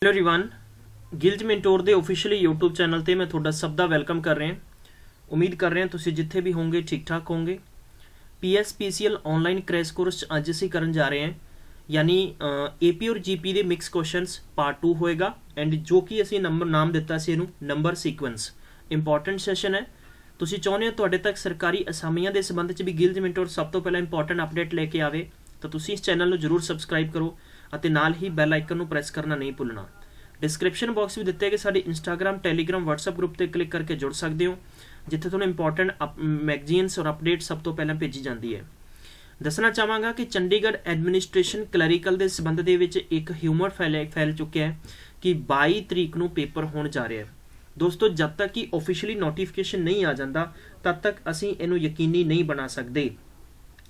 Hello everyone, गिल्ज mentor ਦੇ officially YouTube channel ਤੇ मैं ਤੁਹਾਡਾ ਸਭ ਦਾ ਵੈਲਕਮ ਕਰ ਰਿਹਾ। ਉਮੀਦ ਕਰ ਰਹੇ ਹਾਂ ਤੁਸੀਂ ਜਿੱਥੇ ਵੀ ਹੋਵੋਗੇ ਠੀਕ ਠਾਕ ਹੋਵੋਗੇ। ਪੀਐਸਪੀਸੀਐਲ ਆਨਲਾਈਨ ਕ੍ਰੈਸ਼ ਕੋਰਸ ਅੱਜ ਅਸੀਂ ਕਰਨ ਜਾ ਰਹੇ ਹਾਂ, यानी एपी और जीपी ਦੇ ਮਿਕਸ ਕੁਐਸਚਨਸ ਪਾर्ट 2 ਹੋਏਗਾ ਐਂਡ ਜੋ ਕਿ ਅਸੀਂ ਨਾਮ ਦਿੱਤਾ ਸੀ ਇਹਨੂੰ ਨੰਬਰ ਸੀਕੁਐਂਸ। ਇੰਪੋਰਟੈਂਟ ਸੈਸ਼ਨ ਹੈ। ਤੁਸੀਂ ਚਾਹੁੰਦੇ ਹੋ ਤੁਹਾਡੇ ਤੱਕ ਸਰਕਾਰੀ ਅਸਾਮੀਆਂ ਦੇ ਸੰਬੰਧ ਚ ਵੀ ਗਿਲਜ ਮੇਂਟੋਰ ਸਭ ਤੋਂ ਪਹਿਲਾਂ ਇੰਪੋਰਟੈਂਟ ਅਪਡੇਟ ਲੈ ਕੇ ਆਵੇ ਤਾਂ ਤੁਸੀਂ ਇਸ ਚੈਨਲ ਨੂੰ ਜ਼ਰੂਰ ਸਬਸਕ੍ਰਾਈਬ ਕਰੋ ਅਤੇ ਨਾਲ ਹੀ ਬੈਲ ਆਈਕਨ ਨੂੰ ਪ੍ਰੈਸ ਕਰਨਾ ਨਹੀਂ ਭੁੱਲਣਾ। डिस्क्रिप्शन बॉक्स भी दिते गए साडे इंस्टाग्राम टैलीग्राम व्हाट्सएप ग्रुप पर क्लिक करके जुड़ सकते हो, जिथे तुहानूं इंपॉर्टेंट मैगजीन्स और अपडेट सब तो पहले भेजी जाती है। दसना चाहांगा कि चंडीगढ़ एडमिनिस्ट्रेशन क्लैरिकल के संबंध दे विच एक ह्यूमर फैल चुका है कि 22 तरीक नूं पेपर होने जा रहा है। दोस्तों, जब तक कि ऑफिशियली नोटिफिकेशन नहीं आ जाता तब तक असीं इहनूं यकीनी नहीं बना सकते,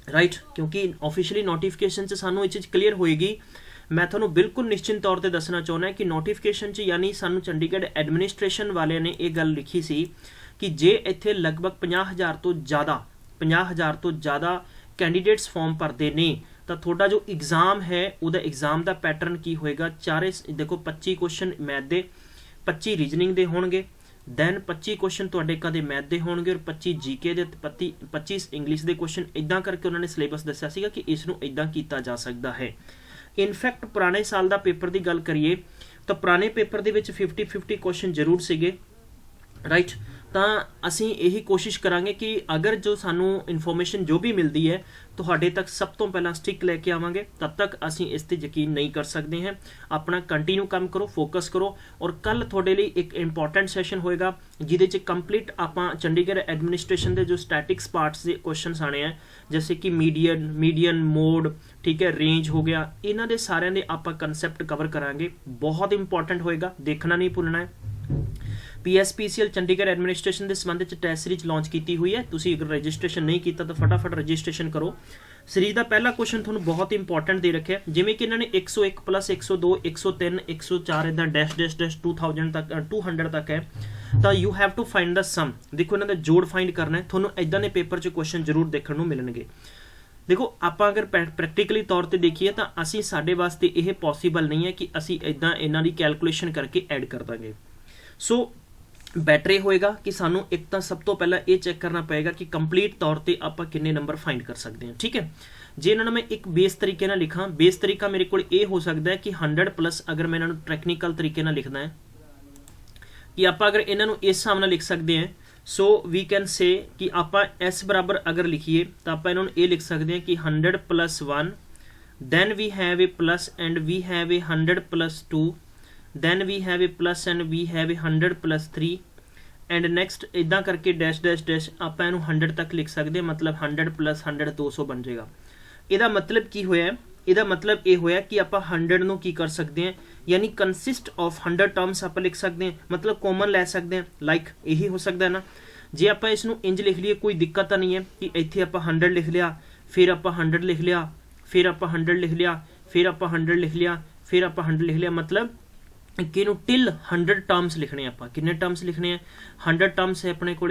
राइट? क्योंकि ऑफिशियली नोटिफिकेशन च सानूं इह चीज़ क्लीयर होएगी। मैं थोड़ा बिल्कुल निश्चित तौर पर दसना चाहना कि नोटिफिकेशन च यानी सानू चंडीगढ़ एडमिनिस्ट्रेशन वाले ने यह गल लिखी सी कि जे इत्थे लगभग 50,000 तो ज़्यादा कैंडीडेट्स फॉर्म भरते ने तो थोड़ा जो एग्जाम है उहदा एग्जाम का पैटर्न की होएगा। चारे देखो 25 क्वेश्चन मैथ दे, 25 रीजनिंग दे होणगे, दैन 25 क्वेश्चन तुहाडे कदे मैथ दे होणगे और 25 जीके दे, 25 इंग्लिश दे क्वेश्चन। इदां करके उन्होंने सिलेबस दस्सिया सीगा कि इसनूं इदां कीता जा सकता है। इनफैक्ट पुराने साल का पेपर की गल करिए तो पुराने पेपर के 50-50 क्वेश्चन जरूर सीगे, राइट? तो असी यही कोशिश करांगे कि अगर जो सानू इन्फॉर्मेशन जो भी मिलती है तुहाडे तक सब तो पहला स्टिक लैके आवांगे, तब तक असी इस ते यकीन नहीं कर सकते हैं। अपना कंटिन्यू काम करो, फोकस करो। और कल थोड़े लिए एक इंपॉर्टेंट सैशन होएगा जिहदे च कंप्लीट आपां चंडीगढ़ एडमिनिस्ट्रेशन के जो स्टैटिक्स पार्ट्स के क्वेश्चन आने हैं, जैसे कि मीडियन मोड, ठीक है, रेंज हो गया, इन्हां दे सारियां दे आपां कंसैप्ट कवर करांगे। बहुत इंपॉर्टेंट होएगा, देखना नहीं भुलना है। पीएसपीसीएल चंडीगढ़ एडमिनिस्ट्रेशन के संबंध में टेस्ट सीरीज लॉन्च की हुई है। तुसी अगर रजिस्ट्रेशन नहीं किया तो फटाफट रजिस्ट्रेशन करो। सीरीज का पहला क्वेश्चन थोड़ा बहुत इंपॉर्टेंट दे रखे, जिमें कि इन्होंने 101 + 102 103 104 इदा डैश डैश डैश 2000 तक 200 तक है। तो you have to find the sum. देखो इन्हों का जोड़ फाइंड करना है। थोड़ा इदा ने पेपर च क्वेश्चन जरूर देखने को मिलणगे। देखो आप अगर प्रैक्टिकली तौर पर देखिए तो असी साडे वास्ते यह पॉसीबल नहीं है कि असी इदा इन्हां दी कैलकुलेशन करके ऐड कर देंगे। सो बैटर होएगा कि सानू एक तो सब तो पहला ये चेक करना पड़ेगा कि कंप्लीट तौर पर आप कितने नंबर फाइंड कर सकते हैं, ठीक है? जे इन्होंने मैं एक बेस तरीके ना लिखा, बेस तरीका मेरे को ये हो सकता है कि 100+ अगर मैं इन्होंने टेक्निकल तरीके ना लिखना है कि आप अगर इन्होंने इस हिसाब से लिख सकते हैं। सो वी कैन से कि आप S बराबर अगर लिखिए तो आप इन्होंने ये लिख सकते हैं कि 100 + 1, then we have a plus and we have a 100 + 2, then we have a plus and we have a 100 + 3 and next इदा करके डैश डैश डैश आप 100 तक लिख सकते हैं। मतलब 100 + 100 200 बन जाएगा। इहदा मतलब की होया, इहदा मतलब ये होया कि आप 100 नूं की कर सकते हैं, यानी कंसिस्ट ऑफ 100 टर्म्स आप लिख सकते हैं, मतलब कॉमन लै सकते हैं। लाइक यही हो सकता है ना, जे आप इसनूं इंज लिख लिए कोई दिक्कत तो नहीं है कि इत्थे आप 100 लिख लिया, फिर आप 100 लिख लिया, फिर आप 100 लिख लिया, फिर आप 100 लिख लिया, फिर आप 100 लिख लिया। मतलब कि टिल 100 टर्म्स लिखने आप कितने टर्म्स लिखने हैं, 100 टर्म्स है अपने को,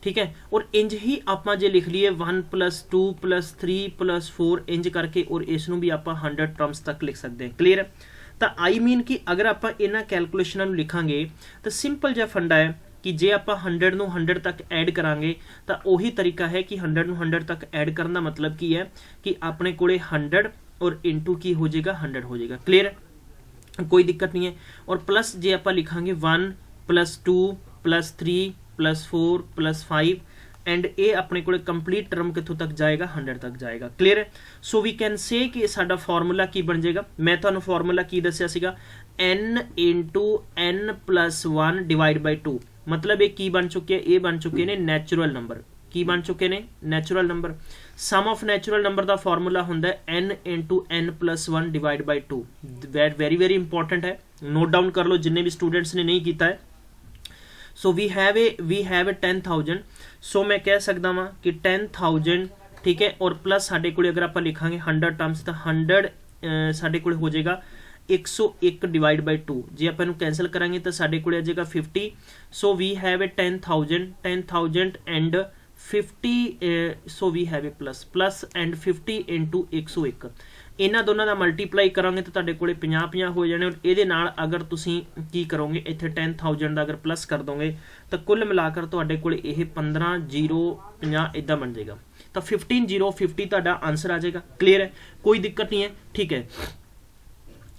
ठीक है? और इंज ही आप जे लिख लिए 1 + 2 + 3 + 4 इंज करके और इसनों भी आप 100 टर्म्स तक लिख सकते हैं। क्लीयर है? तो आई मीन कि अगर आप इन्हां कैलकुलेशनां नूं लिखांगे तो सिंपल जिहा फंडा है कि जे आप 100 नूं 100 तक ऐड करांगे तो उही तरीका है कि 100 नूं 100 तक ऐड करन दा मतलब की है कि अपने कोले 100 और इंटू की हो जाएगा 100 हो जाएगा। क्लीयर है? कोई दिक्कत नहीं है। और प्लस जे आप लिखांगे 1 + 2 + 3 + 4 + 5 एंड ये अपने को कंप्लीट टर्म कितों तक जाएगा, 100 तक जाएगा। क्लीयर है? सो वी कैन से कि साडा फॉर्मूला की बन जाएगा। मैं तुहानूं फॉर्मूला की दस्सिया सीगा, n × n + 1 / 2। मतलब ये की बन चुके हैं, ये बन चुके हैं नैचुरल नंबर। की बन चुके हैं natural number. Sum of natural number का फॉर्मूला होंदा है n × n + 1 / 2। Very very important है, नोट डाउन कर लो जिन्हें भी स्टूडेंट्स ने नहीं किया है। सो वी हैव ए 10,000। सो मैं कह सकता वा कि 10,000, ठीक है, और प्लस साडे कोले अगर आप लिखांगे 100 टर्म्स तो 100 साडे कोले हो जाएगा 101 / 2। जे आप कैंसल करांगे तो साडे कोले आ जाएगा 50। So we have a 10,000 and 50 so we have a plus and 50 × 101। ਇਹਨਾਂ ਦੋਨਾਂ ਦਾ ਮਲਟੀਪਲਾਈ ਕਰਾਂਗੇ ਤਾਂ ਤੁਹਾਡੇ ਕੋਲੇ 50 ਹੋ ਜਾਣੇ। ਔਰ ਇਹਦੇ ਨਾਲ ਅਗਰ ਤੁਸੀਂ ਕੀ ਕਰੋਗੇ, ਇੱਥੇ 10,000 ਦਾ ਅਗਰ ਪਲੱਸ ਕਰ ਦੋਗੇ ਤਾਂ ਕੁੱਲ ਮਿਲਾकर ਤੁਹਾਡੇ ਕੋਲੇ ਇਹ 15,050 ਇਦਾਂ ਬਣ ਜਾਏਗਾ। ਤਾਂ 15,050 ਤੁਹਾਡਾ ਆंसर ਆ ਜਾਏਗਾ। क्लियर है, कोई दिक्कत नहीं है। ठीक है,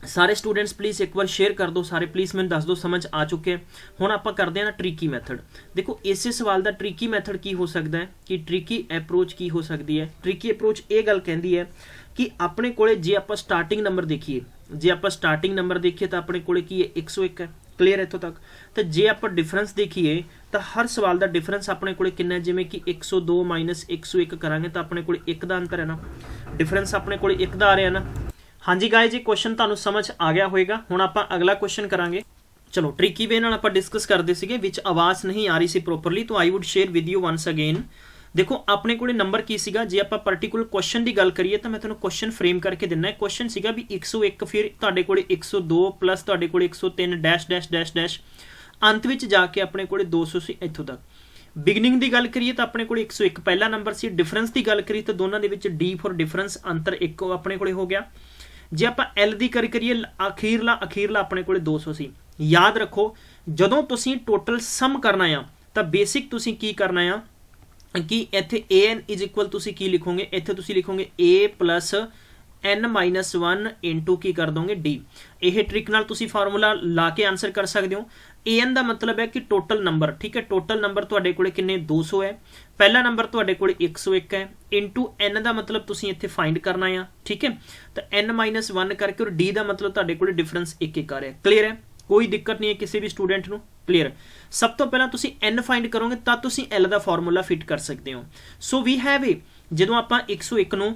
सारे स्टूडेंट्स प्लीज़ एक बार शेयर कर दो, सारे प्लीज़ मैंने दस दो समझ आ चुके हैं। हुण आपां करदे हां ना ट्रिकी मैथड। देखो इसे सवाल का ट्रिकी मैथड की हो सकता है कि ट्रिकी अप्रोच की हो सकती है। ट्रिकी अप्रोच ये गल कहती है कि अपने कोले जे आपां स्टार्टिंग नंबर देखिए, जे आपां स्टार्टिंग नंबर देखिए तो अपने कोले की है 101 है। क्लीयर इत्थों तक। तो जे आपां डिफरेंस देखिए तो हर सवाल का डिफरेंस अपने कोले कितना है, जिवें कि 102 माइनस 101 करांगे तो अपने कोले 1 का अंतर है ना, डिफरेंस अपने कोले 1 का आ रहा है ना। हाँ जी गाइस, ये क्वेश्चन तुहानूं समझ आ गया होएगा। हुण आपां अगला क्वेश्चन करांगे। चलो ट्रिकी वे नाल आपां डिस्कस करदे सीगे, विच आवाज़ नहीं आ रही सी प्रोपरली, तो I would share with you once again. देखो अपने कोले नंबर की सीगा, जे आपां पर्टिकुलर क्वेश्चन की गल करिए तो मैं तुहानूं क्वेश्चन फ्रेम करके दिना है। क्वेश्चन सीगा भी 101 फिर तुहाडे कोले 102 प्लस तुहाडे कोले 103 डैश डैश डैश डैश अंत विच जाके अपने कोले 200 सी इत्थों तक। बिगनिंग की गल करिए तो अपने कोले 101 पहला नंबर सी। डिफरेंस की गल करिए तो दोनों दे विच डी फॉर डिफरेंस अंतर 1 अपने कोले हो गया। जे आप एल की करिए अखीरला अपने कोले 200 सी। याद रखो जदों तुसी टोटल सम करना आ तो बेसिक तुसी की करना आ कि इत्थे ए एन इज इक्वल तुसी की लिखोगे, इत्थे तुसी लिखोगे ए प्लस एन माइनस 1 इंटू की कर दोगे डी। यह ट्रिक नाल तुसी फार्मूला ला के आंसर कर सकते हो। ए एन का मतलब है कि टोटल नंबर, ठीक है, टोटल नंबर तुहाडे कोले किन्ने 200 है, पहला नंबर तुहाडे कोले 101 है, इंटू एन का मतलब तुसी इत्थे फाइंड करना है। ठीक है, तो एन माइनस 1 करके और डी का मतलब तुहाडे कोले डिफरेंस 1 आ रहा है। क्लीयर है, कोई दिक्कत नहीं है किसी भी स्टूडेंट नूं। क्लीयर, सब तो पहला तुसी एन फाइंड करोगे तब तुसी एल का फार्मूला फिट कर सकते हो। सो वी हैव ए जदों आपां 101 नूं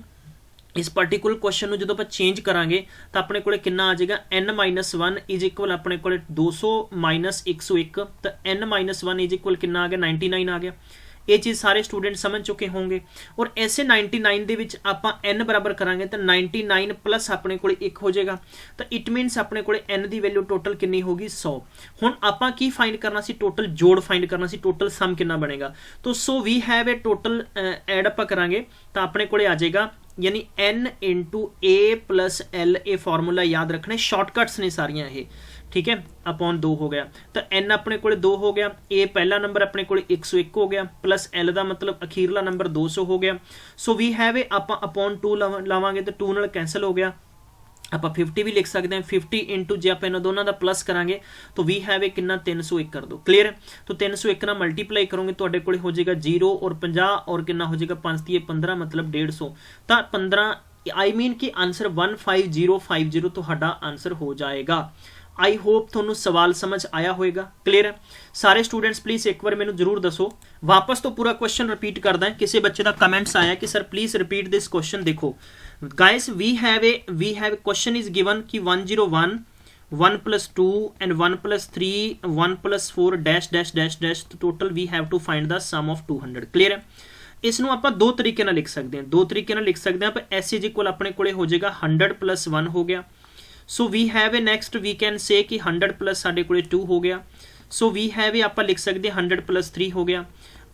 इस पर्टिकुलर क्वेश्चन जो आप चेंज करांगे तो अपने को कितना आ जाएगा, एन माइनस 1 इज इक्वल अपने को 200 माइनस 101, तो एन माइनस 1 इज इक्वल कितना आ गया 99 आ गया। ये चीज़ सारे स्टूडेंट समझ चुके होंगे। और ऐसे 99 दे विच आपां एन बराबर करांगे तो 99 प्लस अपने को 1 हो जाएगा, तो इट मीनस अपने को एन की वैल्यू टोटल कितनी होगी 100। हुण आपां की फाइंड करना सी, टोटल जोड़ फाइंड करना सी, टोटल सम कितना बनेगा। तो so we have a total add आपां करांगे तो अपने को आ जाएगा यानी n into a plus L. ए फॉर्मूला याद रखना, शॉर्टकट्स ने सारियां ये, ठीक है, अपॉन 2 हो गया तो n अपने को 2 हो गया, ए पहला नंबर अपने को 101 हो गया, प्लस एल का मतलब अखीरला नंबर 200 हो गया। सो वी हैव ए आप अपॉन 2 लावांगे तो 2 नाल कैंसल हो गया। आप 50 भी लिख सकते हैं, 50 इंटू जे आप इन्होंने दोनों का प्लस करांगे तो वी हैव ए कितना 301 कर दो। क्लीयर है, तो 301 ना मल्टीप्लाई करोगे तो को हो जाएगा 0 और 50 और कितना हो जाएगा 5 × 15 मतलब 150। तो 15 आई मीन कि आंसर 15050 तो आंसर हो जाएगा। आई होप थोनू सवाल समझ आया होएगा। क्लीयर है, सारे स्टूडेंट्स प्लीज़ एक बार मैनू जरूर दसो। वापस तो पूरा क्वेश्चन रिपीट करदा है, किसी बच्चे का कमेंट्स आया कि sir please repeat this question. देखो guys we have question is given कि 101 1 + 2 and 1 + 3 1 + 4 dash dash dash dash, total we have to find the sum of 200। Clear है, इसनों आप दो तरीके नाल लिख सकते हैं, दो तरीके नाल लिख सकते हैं। आप एस इज इक्वल अपने को हो जाएगा 100 + 1 हो गया। So we have a next we can say कि 100 प्लस साढ़े को 2 हो गया। सो वी हैव ए आप लिख सकते हैं 100 + 3 हो गया,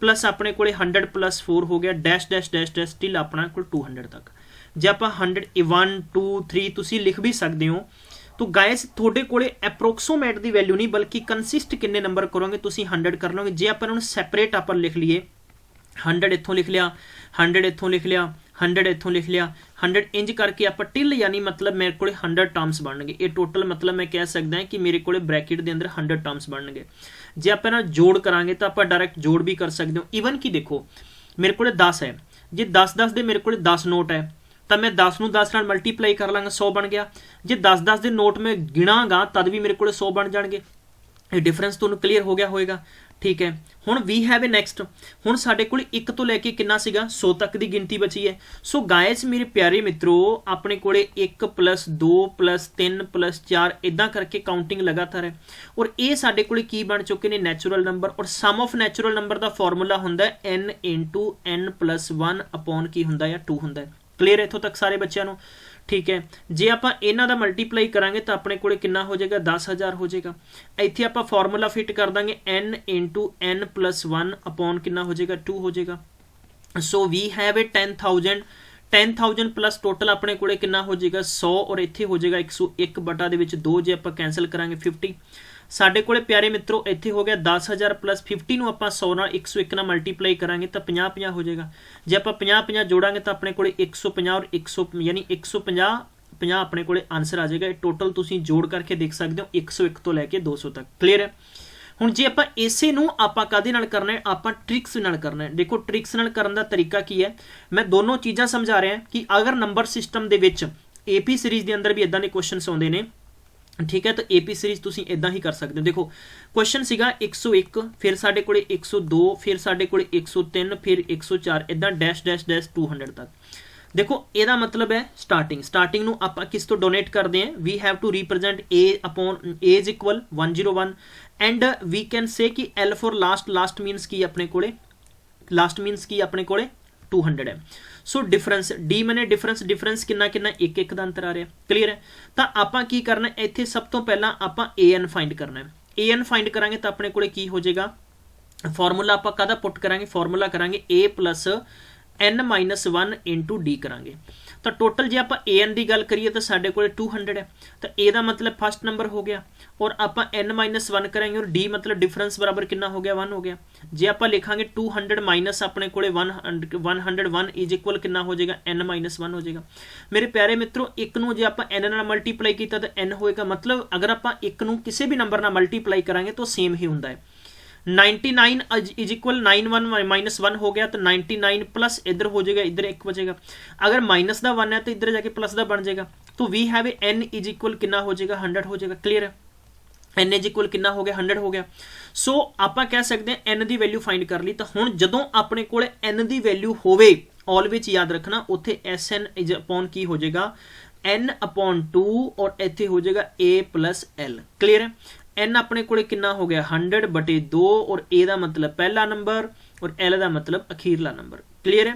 प्लस अपने को 100 + 4 हो गया, dash dash dash dash still अपना को 200 तक। जे आप 100 1 2 3 तुसी लिख भी सकते हो। तो गाइस थोड़े कोले एप्रोक्सोमेट की वैल्यू नहीं बल्कि कंसिस्ट किन्ने नंबर करोगे तुसी 100 कर लोगे। जे आप सैपरेट आप लिख लीए 100 इत्थों लिख लिया, 100 इत्थों लिख लिया, 100 इत्थों लिख लिया, 100 इंज करके आप टिल यानी मतलब मेरे को 100 टर्म्स बन गए। ये टोटल मतलब मैं कह सकता है कि मेरे को ब्रैकेट के अंदर 100 टर्म्स बन गए। जे आप जोड़ करांगे तो आप डायरैक्ट जोड़ भी कर सकते हो। ईवन कि देखो मेरे को 10 है, जे 10 दे मेरे को 10 नोट है तो मैं 10 नूं 10 नाल मल्टीप्लाई कर लांगा 100 बन गया। जे 10 दे नोट में गिणांगा तद भी मेरे को 100 बन जाएंगे। ये डिफरेंस तुहानूं क्लीयर हो गया होएगा। ठीक है, हुण वी हैव ए नेक्स्ट, हुण साडे कोल 1 तो लैके कितना सीगा 100 तक की गिनती बची है। सो गाइस मेरे प्यारे मित्रों अपने कोले 1 + 2 + 3 + 4 इदां करके काउंटिंग लगातार है। और ये साडे कोले की बन चुके ने नैचुरल नंबर। और सम ऑफ नैचुरल नंबर का फॉर्मूला हुंदा है n × n + 1 अपॉन की हुंदा है 2 हुंदा है। क्लीयर इत्थों तक सारे बच्चों को। ठीक है, जे आप इन्हां दा मल्टीप्लाई करांगे तो अपने कोले कितना हो जाएगा 10,000 हो जाएगा। इत्थे आप फॉर्मूला फिट कर देंगे n × n + 1 अपॉन कितना हो जाएगा 2 हो जाएगा। So we have a 10,000 10,000 plus total अपने कोले कितना हो जाएगा 100 और इत्थे हो जाएगा 101 बटा दे विच 2 जे आपां कैंसल करांगे 50 साडे कोले प्यारे मित्रों इत्थे हो गया 10,000 प्लस 50 नूं आपां 100 नाल 101 नाल मल्टीप्लाई करांगे तो 50-50 हो जाएगा जे आपां 50-50 जोड़ांगे तो अपने कोले 150 और 100 यानी 150 50 अपने कोले आंसर आ जाएगा। टोटल तुसीं जोड़ करके देख सकते हो 101 तो लैके 200 तक। क्लीयर है। हुण जे आपां इसे नूं आपां काहदे नाल करना है आपां ट्रिक्स नाल करना है। देखो ट्रिक्स नाल करन दा तरीका की है मैं दोनों चीज़ां समझा रहा कि अगर नंबर सिस्टम दे विच AP सीरीज़ दे अंदर भी इदां दे क्वेश्चनस आउंदे ने ठीक है तो AP सीरीज़ तुसीं इदां ही कर सकते हो। देखो क्वेश्चन सीगा 101 फिर साडे कोले 102 फिर साडे कोले 103 फिर 104 इदां डैश डैश डैश 200 तक। देखो ਇਹਦਾ मतलब है स्टार्टिंग ਨੂੰ ਆਪਾਂ किस तो डोनेट करते हैं we have to represent A upon A is equal 101 and we can say कि L फॉर लास्ट मीनस की अपने कोले लास्ट मीनस की अपने कोले 200 है। सो डिफरेंस D मैंने डिफरेंस कितना कितना एक एक का अंतर आ रहा है। क्लीयर है। तो आपां की करना इत्थे सब तो पहला आपां AN फाइंड करना है। AN फाइंड करांगे तो अपने कोले की हो जाएगा फॉर्मूला आपां काहदा पुट करांगे फॉर्मूला करांगे A plus n-1 into D करांगे तो टोटल जे आपां AN की गल करिए तो साडे कोले 200 है तो ए दा मतलब फर्स्ट नंबर हो गया और आपां n-1 करेंगे और D मतलब डिफरेंस बराबर कितना हो गया 1 हो गया। जे आपां लिखांगे 200 माइनस अपने कोले 101 इज इक्वल कितना हो जाएगा n-1 हो जाएगा। मेरे प्यारे मित्रों एक नूं जे आपां n नाल मल्टीप्लाई कीता तो n होएगा मतलब अगर आपां एक नूं किसी भी नंबर नाल मल्टीप्लाई करांगे तो सेम ही हुंदा है। 99 इज इक्वल 91 माइनस 1 हो गया तो 99 प्लस इधर हो जाएगा इधर एक बचेगा अगर माइनस का 1 है तो इधर जाके प्लस का बन जाएगा तो we have n is equal कितना हो जाएगा 100 हो जाएगा। क्लियर है। n इज इक्वल कितना हो गया 100 हो गया। सो आप कह सकते हैं n की वैल्यू फाइंड कर ली तो हुण जदों अपने कोले n की वैल्यू होवे ऑलवेज याद रखना उत्थे SN इज अपॉन की हो जाएगा n अपॉन 2 और इत्थे हो जाएगा A प्लस L। क्लियर है। n अपने कोले कितना हो गया 100 बटे 2 और A का मतलब पहला नंबर और L का मतलब अखीरला नंबर। क्लीयर है।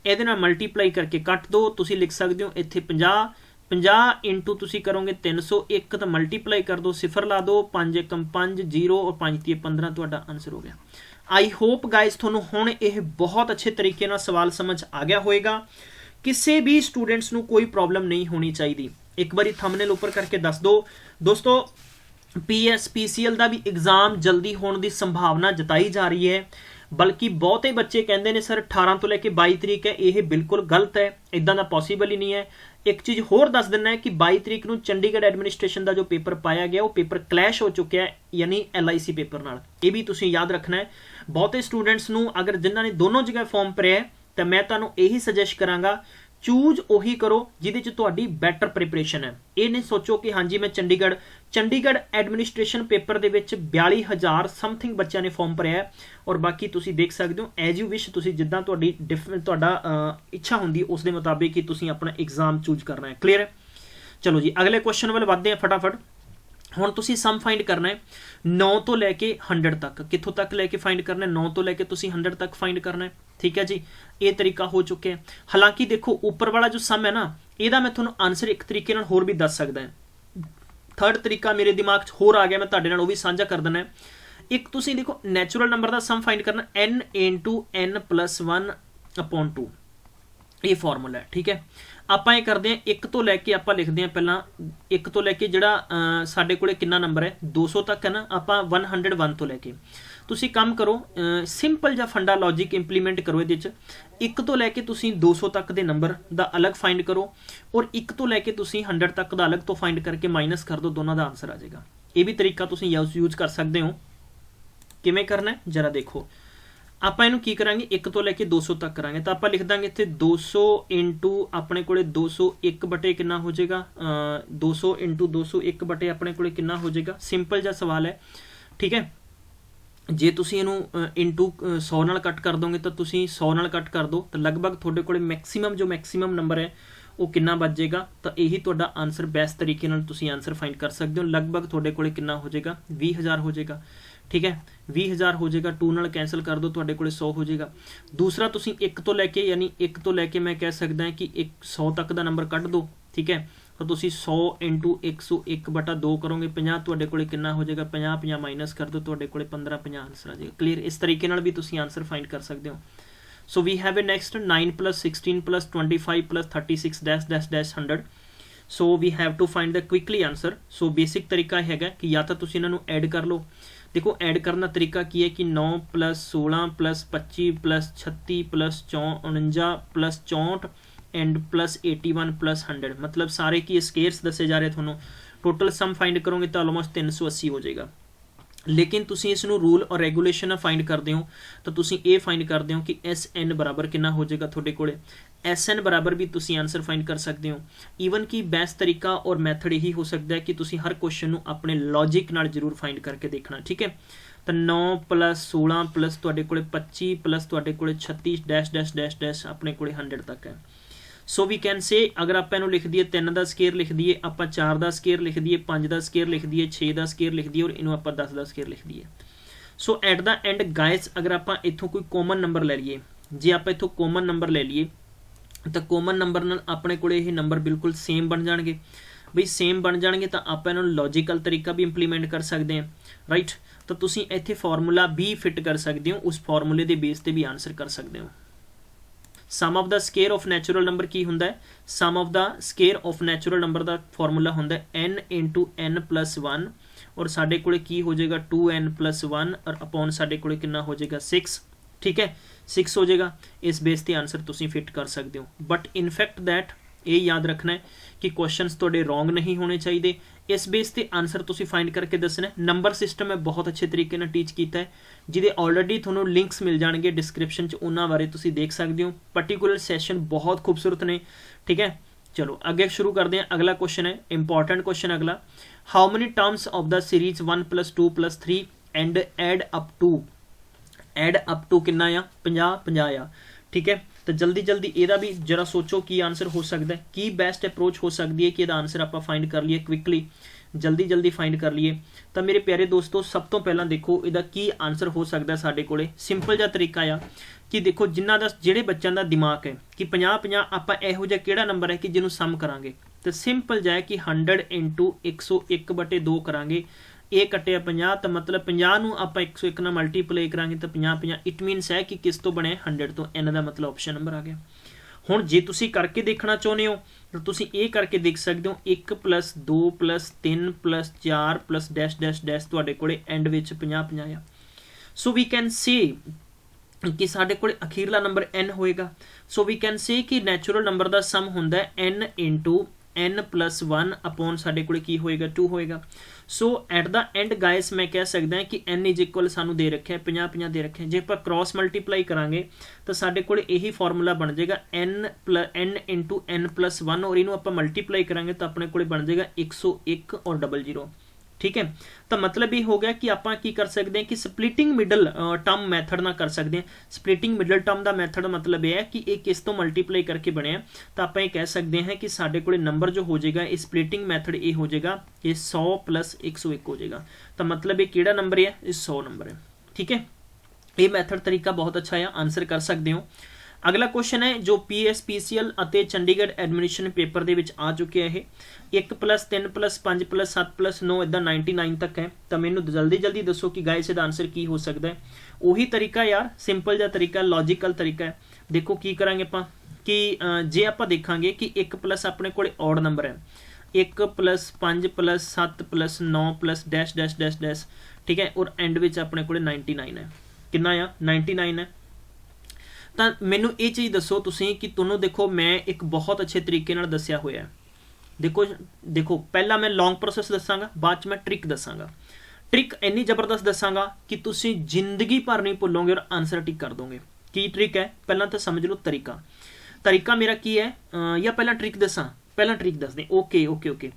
ये मल्टीप्लाई करके कट दो तुसी लिख सकते हो इत्थे 50 इंटू तुसी करोगे 301 तो मल्टीप्लाई कर दो सिफर ला दो 5 एकम 5 0 और 5 3 15 तुहाडा आंसर हो गया। आई होप गाइज तुहानू हुण यह बहुत अच्छे तरीके नाल सवाल समझ आ गया होएगा। किसी भी स्टूडेंट्स नू कोई प्रॉब्लम नहीं होनी चाहिए। एक बारी थंबनेल ऊपर करके दस दो दोस्तों PCL का भी एग्जाम जल्दी होने की संभावना जताई जा रही है बल्कि बहुते बच्चे कहते हैं सर 18 तो लैके 22 तरीक है यह बिल्कुल गलत है इदा का पॉसीबल ही नहीं है। एक चीज़ होर दस देना है कि 22 तरीक को चंडीगढ़ एडमिनिस्ट्रेशन का जो पेपर पाया गया वो पेपर क्लैश हो चुका है यानी LIC पेपर नाल। ये भी तुसीं याद रखना है। बहुते स्टूडेंट्स नूं अगर जिन्होंने दोनों जगह फॉर्म भरिया है तो मैं तुहानूं यही सजेस्ट करांगा चूज उही करो जिहदे च तुहाडी बैटर प्रिपरेशन है। ये नहीं सोचो कि हाँ जी मैं चंडीगढ़ एडमिनिस्ट्रेशन पेपर दे विच 42,000 समथिंग बच्चों ने फॉर्म भरिया है और बाकी तुसी देख सकते हो एज यू विश तुसी जिद्दां तुहाडी तुहाडा इच्छा हुंदी उस दे मुताबिक ही तुसी अपना एग्जाम चूज करना है। क्लीयर है। चलो जी अगले क्वेश्चन वाल वधदे हैं फटाफट। हुण तुसी सम फाइंड करना है 9 तो लैके 100 तक कित्थों तक लैके फाइंड करना है 9 तो लैके तुसी 100 तक फाइंड करना है। ठीक है जी ये तरीका हो चुके हैं। हालांकि देखो ऊपर वाला जो सम है ना ਇਹਦਾ मैं ਤੁਹਾਨੂੰ आंसर एक तरीके नाल होर भी दस सकदा है। थर्ड तरीका मेरे दिमाग च होर आ गया मैं तुहाडे नाल वो भी साझा कर देना है। एक तुसी देखो नैचुरल नंबर का सम फाइंड करना n into n plus 1 upon 2 ये फॉर्मूला है। ठीक है ਆਪਾਂ ਇਹ ਕਰਦੇ ਹਾਂ एक तो लैके ਆਪਾਂ लिखते हैं पहला एक तो लैके ਜਿਹੜਾ ਸਾਡੇ ਕੋਲੇ ਕਿੰਨਾ ਨੰਬਰ ਹੈ 200 तक है ना ਆਪਾਂ 101 तो लैके ਤੁਸੀਂ ਕੰਮ ਕਰੋ ਸਿੰਪਲ ਜਿਹਾ ਫੰਡਾ ਲੌਜੀਕ ਇੰਪਲੀਮੈਂਟ ਕਰੋ ਇਹਦੇ ਚ 1 ਤੋਂ ਲੈ ਕੇ ਤੁਸੀਂ 200 ਤੱਕ ਦੇ ਨੰਬਰ ਦਾ ਅਲੱਗ ਫਾਈਂਡ ਕਰੋ ਔਰ 1 ਤੋਂ ਲੈ ਕੇ ਤੁਸੀਂ 100 ਤੱਕ ਦਾ ਅਲੱਗ ਤੋਂ ਫਾਈਂਡ ਕਰਕੇ ਮਾਈਨਸ ਕਰ ਦਿਓ ਦੋਨਾਂ ਦਾ ਆਨਸਰ ਆ ਜਾਏਗਾ। ਇਹ ਵੀ ਤਰੀਕਾ ਤੁਸੀਂ ਯੂਜ਼ ਕਰ ਸਕਦੇ ਹੋ। ਕਿਵੇਂ ਕਰਨਾ ਹੈ ਜਰਾ ਦੇਖੋ। ਆਪਾਂ ਇਹਨੂੰ ਕੀ ਕਰਾਂਗੇ 1 ਤੋਂ ਲੈ ਕੇ 200 ਤੱਕ ਕਰਾਂਗੇ ਤਾਂ ਆਪਾਂ ਲਿਖ ਦਾਂਗੇ ਇੱਥੇ 200 ਇੰਟੂ ਆਪਣੇ ਕੋਲੇ 201 ਬਟੇ ਕਿੰਨਾ ਹੋ ਜਾਏਗਾ 200 ਇੰਟੂ 201 ਬਟੇ ਆਪਣੇ ਕੋਲੇ ਕਿੰਨਾ ਹੋ ਜਾਏਗਾ। ਸਿੰਪਲ ਜਿਹਾ ਸਵਾਲ ਹੈ। ਠੀਕ ਹੈ ਜੇ ਤੁਸੀਂ ਇਹਨੂੰ ਇੰਟੂ 100 ਨਾਲ ਕੱਟ ਕਰ ਦੋਗੇ ਤਾਂ ਤੁਸੀਂ 100 ਨਾਲ ਕੱਟ ਕਰ ਦਿਓ ਤਾਂ ਲਗਭਗ ਤੁਹਾਡੇ ਕੋਲੇ ਮੈਕਸਿਮਮ ਨੰਬਰ ਹੈ ਉਹ ਕਿੰਨਾ ਬਚ ਜਾਏਗਾ ਤਾਂ ਇਹੀ ਤੁਹਾਡਾ ਆਨਸਰ ਬੈਸਟ ਤਰੀਕੇ ਨਾਲ ਤੁਸੀਂ ਆਨਸਰ ਫਾਈਂਡ ਕਰ ਸਕਦੇ ਹੋ। ਲਗਭਗ ਤੁਹਾਡੇ ਕੋਲੇ ਕਿੰਨਾ ਹੋ ਜਾਏਗਾ 20,000 ਹੋ ਜਾਏਗਾ। ठीक है 20,000 हो जाएगा 2 नाल कैंसल कर दो तुहाडे कोले 100 हो जाएगा। दूसरा तुसीं 1 तो लैके यानी 1 तो लैके मैं कह सकदा कि 100 तक का नंबर कट दो। ठीक है तो तुसीं 100 इंटू 101 बटा 2 करोगे 50 तुहाडे कोले कितना हो जाएगा 50 माइनस कर दो तुहाडे कोले 15 आंसर आ जाएगा। क्लीयर इस तरीके नाल भी तुसीं आंसर फाइंड कर सकते हो। So we have a next 9 plus 16 plus 25 plus 36 dash dash dash 100. So we have to find the quickly answer. So basic तरीका हैगा कि या तो तुसीं इन्हां नूं ऐड कर लो। देखो ऐड करना तरीका की है कि 9 plus 16 plus 25 plus 36 plus 49 plus 64 and plus 81 plus 100, मतलब सारे की स्केयर्स दसे जा रहे थोनों। टोटल सम फाइंड करोगे तो ऑलमोस्ट 380 हो जाएगा। लेकिन तुसीं इस नूं रूल और रेगूलेशन फाइंड करते हो तो तुसीं ये फाइंड करते हो कि SN बराबर कितना हो जाएगा तुहाडे कोले। SN बराबर भी तुसीं आंसर फाइंड कर सकते हो। ईवन कि बेस्ट तरीका और मैथड यही हो सकता है कि तुसीं हर क्वेश्चन नूं अपने लॉजिक नाल जरूर फाइंड करके देखना, ठीक है। तो 9 प्लस 16 प्लस तुहाडे कोले 25 प्लस तुहाडे कोले 36 डैश डैश डैश डैश अपने कोले 100 तक है। सो वी कैन से अगर आप इन्हूं लिख दईए 3 का स्केयर लिख दईए, आप 4 का स्केयर लिख दईए, 5 का स्केयर लिख दईए, 6 का स्केयर लिख दईए और इनू आप 10 का स्केयर लिख दईए। सो एट द एंड गाइस अगर आप इत्थों कोई कॉमन नंबर ले लीए, जे आप इत्थों कॉमन नंबर ले लीए तो कॉमन नंबर नाल अपने कोले ये नंबर बिल्कुल सेम बन जाएंगे। बई सेम बन जाएंगे तो आप इन्होंने लॉजिकल तरीका भी इंप्लीमेंट कर सकते हैं, राइट। तो तुसीं इत्थे फॉर्मूला भी फिट कर सकते हो, उस फॉर्मूले के बेस पर भी आंसर कर सकते हो। Sum of the square of natural number की हुंदा है? Sum of the square of natural number का फॉर्मूला हुंदा है n इंटू n प्लस 1 और साडे कोले की हो जाएगा 2n प्लस 1 और अपॉन साडे कोले कितना हो जाएगा 6, ठीक है 6 हो जाएगा। इस बेस ते आंसर तुसीं फिट कर सकते हो। बट इनफैक्ट दैट ये याद रखना है कि क्वेश्चनस तुहाडे रॉन्ग नहीं होने चाहिए। इस बेस ते आंसर तुसीं फाइंड करके दसना। नंबर सिस्टम मैं बहुत अच्छे तरीके नाल टीच किया है, जिहदे ऑलरेडी तुहानूं लिंक्स मिल जाएंगे डिस्क्रिप्शन च, उन्हां बारे तुसीं देख सकते हो। पर्टिकुलर सैशन बहुत खूबसूरत ने, ठीक है। चलो अगे शुरू करते हैं। अगला क्वेश्चन है इंपॉर्टेंट क्वेश्चन अगला। How many terms of the series 1 + 2 + 3 and add up to कितना आ 50 आ, ठीक है। तो जल्दी जल्दी ਇਹਦਾ भी जरा सोचो की आंसर हो सकता है, की बेस्ट अप्रोच हो सकती है कि ਇਹਦਾ आंसर आप फाइंड कर लिए क्विकली, जल्दी जल्दी फाइंड कर लिए। तो मेरे प्यारे दोस्तों सब तो पहला देखो ਇਹਦਾ की आंसर हो सकता है साडे कोले। सिंपल जिहा तरीका आ कि देखो जिन्हां दा ਜਿਹੜੇ ਬੱਚਿਆਂ ਦਾ दिमाग है कि 50 ਆਪਾਂ ਇਹੋ ਜਿਹਾ ਕਿਹੜਾ ਨੰਬਰ है कि ਜਿਹਨੂੰ ਸਮ ਕਰਾਂਗੇ। तो सिंपल जिहा है कि 100 × 101/2 करांगे। ये कटिया 50 तो मतलब 50 नूं आपां 101 नाल मल्टीप्लाई करांगे तो 50 इट मीनस है कि किस तो बने 100 तो। n का मतलब ऑप्शन नंबर आ गया। हुण जे तुसीं करके देखना चाहुंदे हो तो तुसीं ये करके देख सकते हो 1 + 2 + 3 + 4 + डैश डैश डैश तुहाडे कोले एंड विच 50 आ। सो वी कैन से कि साडे कोले अखीरला नंबर n होएगा। सो वी कैन से कि नैचुरल नंबर का सम हुंदा है n × n + 1 अपॉन साडे कोले की होएगा 2 होएगा। सो एट द एंड गाइस मैं कह सकता कि n = सानू दे रखे 50 दे रखे। जे आप क्रॉस मल्टीप्लाई करांगे तो साडे कोले यही फॉर्मूला बन जाएगा n × n + 1 और इनू आप मल्टीप्लाई करांगे तो अपने कोले बन जाएगा 101 और 00, ठीक है। तो मतलब ये हो गया कि आप की कर सकते हैं कि स्प्लिटिंग मिडल टर्म मैथड ना कर सकते हैं। स्प्लिटिंग मिडल टर्म का मैथड मतलब यह है कि एक किस तो मल्टीप्लाई करके बनया तो आप ये कह सकते हैं कि साडे कोले नंबर जो हो जाएगा इस स्प्लिटिंग मैथड ये हो जाएगा कि 100 + 101 हो जाएगा। तो मतलब ये किहड़ा नंबर है, ये 100 नंबर है, ठीक है। ये मैथड तरीका बहुत अच्छा है, आंसर कर सकते हो। अगला क्वेश्चन है जो PSPCL ਅਤੇ चंडीगढ़ एडमिनिस्ट्रेशन पेपर ਦੇ ਵਿੱਚ आ चुके हैं। 1 + 3 + 5 + 7 + 9 इदा 99 तक है। तो मैनू जल्दी जल्दी दसो कि गाइस इसका आंसर की हो सकता है। ਉਹੀ तरीका यार, सिंपल जिहा तरीका, लॉजिकल तरीका है। देखो की करांगे ਆਪਾਂ कि जे आप देखांगे कि 1 प्लस अपने कोले ऑड नंबर है 1 + 5 + 7 + 9 + डैश डैश डैश डैश, ठीक है। और एंड विच अपने कोले 99 है। कितना आ 99 है। तो मैनू ये चीज़ दसो तुसीं कि तुहानूं देखो मैं एक बहुत अच्छे तरीके नाल दस्सिया होया है। देखो पहला मैं लॉन्ग प्रोसैस दसांगा, बाद च मैं ट्रिक दसांगा। ट्रिक इन्नी जबरदस्त दसांगा कि तुसीं जिंदगी भर नहीं भुलोगे और आंसर टिक कर दोगे। की ट्रिक है पहला तो समझ लो तरीका मेरा की है या पहला ट्रिक दसां? पहला ट्रिक दस दें। ओके।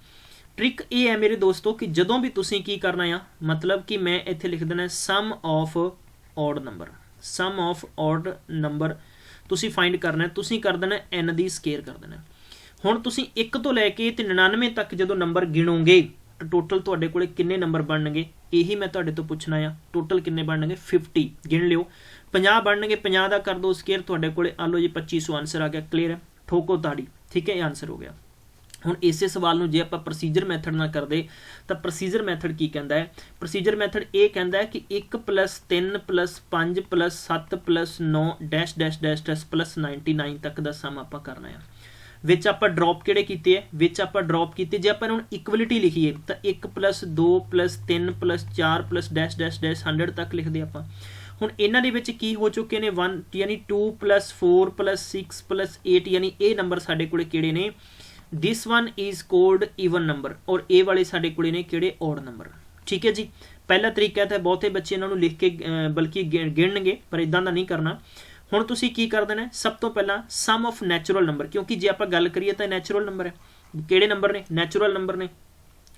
ट्रिक ये है मेरे दोस्तों कि जदों भी तुसीं की करना है मतलब कि मैं इत्थे लिख देना sum of odd number, sum of odd number तुसीं फाइंड करना है। तुसीं कर देना n दी स्केयर कर देना। हुण तुसीं 1 तो लैके 99 तक जदों नंबर गिणोगे तो टोटल तुहाडे कोले किन्ने नंबर बनणगे, यही मैं तुहाडे तो पुछना है। टोटल किन्ने बनणगे 50, गिण लिओ। 50 बनणगे, 50 दा कर दो स्केयर, तुहाडे कोले आ लो जी 2500 आंसर आ गया। क्लीयर है, ठोको ताड़ी, ठीक है, आंसर हो गया। ਹੁਣ ਇਸੇ ਸਵਾਲ ਨੂੰ ਜੇ ਆਪਾਂ ਪ੍ਰੋਸੀਜਰ ਮੈਥਡ ਨਾਲ ਕਰਦੇ ਤਾਂ ਪ੍ਰੋਸੀਜਰ ਮੈਥਡ ਕੀ ਕਹਿੰਦਾ ਹੈ? ਪ੍ਰੋਸੀਜਰ ਮੈਥਡ ਇਹ ਕਹਿੰਦਾ ਹੈ ਕਿ 1 + 3 + 5 + 7 + 9 ਡੈਸ਼ ਡੈਸ਼ ਡੈਸ਼ ਡੈਸ਼ + 99 ਤੱਕ ਦਾ ਸਮ ਆਪਾਂ ਕਰਨਾ ਹੈ। ਵਿੱਚ ਆਪਾਂ ਡ੍ਰੌਪ ਕਿਹੜੇ ਕੀਤੇ ਹੈ? ਵਿੱਚ ਆਪਾਂ ਡ੍ਰੌਪ ਕੀਤੇ, ਜੇ ਆਪਾਂ ਹੁਣ ਇਕੁਅਲਿਟੀ ਲਿਖੀਏ ਤਾਂ 1 + 2 + 3 + 4 + ਡੈਸ਼ ਡੈਸ਼ ਡੈਸ਼ 100 ਤੱਕ ਲਿਖਦੇ ਆਪਾਂ। ਹੁਣ ਇਹਨਾਂ ਦੇ ਵਿੱਚ ਕੀ ਹੋ ਚੁੱਕੇ ਨੇ 1 ਯਾਨੀ 2 + 4 + 6 + 8 ਯਾਨੀ ਇਹ ਨੰਬਰ ਸਾਡੇ ਕੋਲੇ ਕਿਹੜੇ ਨੇ? This one is cold even number ਔਰ ਇਹ ਵਾਲੇ ਸਾਡੇ ਕੋਲੇ ਨੇ ਕਿਹੜੇ? ਔਡ ਨੰਬਰ। ਠੀਕ ਹੈ ਜੀ, ਪਹਿਲਾ ਤਰੀਕਾ ਤਾਂ ਬਹੁਤੇ ਬੱਚੇ ਇਹਨਾਂ ਨੂੰ ਲਿਖ ਕੇ ਬਲਕਿ ਗਿਣਨਗੇ, ਪਰ ਇਦਾਂ ਦਾ ਨਹੀਂ ਕਰਨਾ। ਹੁਣ ਤੁਸੀਂ ਕੀ ਕਰ ਦੇਣਾ? ਸਭ ਤੋਂ ਪਹਿਲਾਂ ਸਮ ਆਫ ਨੈਚੁਰਲ ਨੰਬਰ, ਕਿਉਂਕਿ ਜੇ ਆਪਾਂ ਗੱਲ ਕਰੀਏ ਤਾਂ ਨੈਚੁਰਲ ਨੰਬਰ ਹੈ। ਕਿਹੜੇ ਨੰਬਰ ਨੇ? ਨੈਚੁਰਲ ਨੰਬਰ ਨੇ।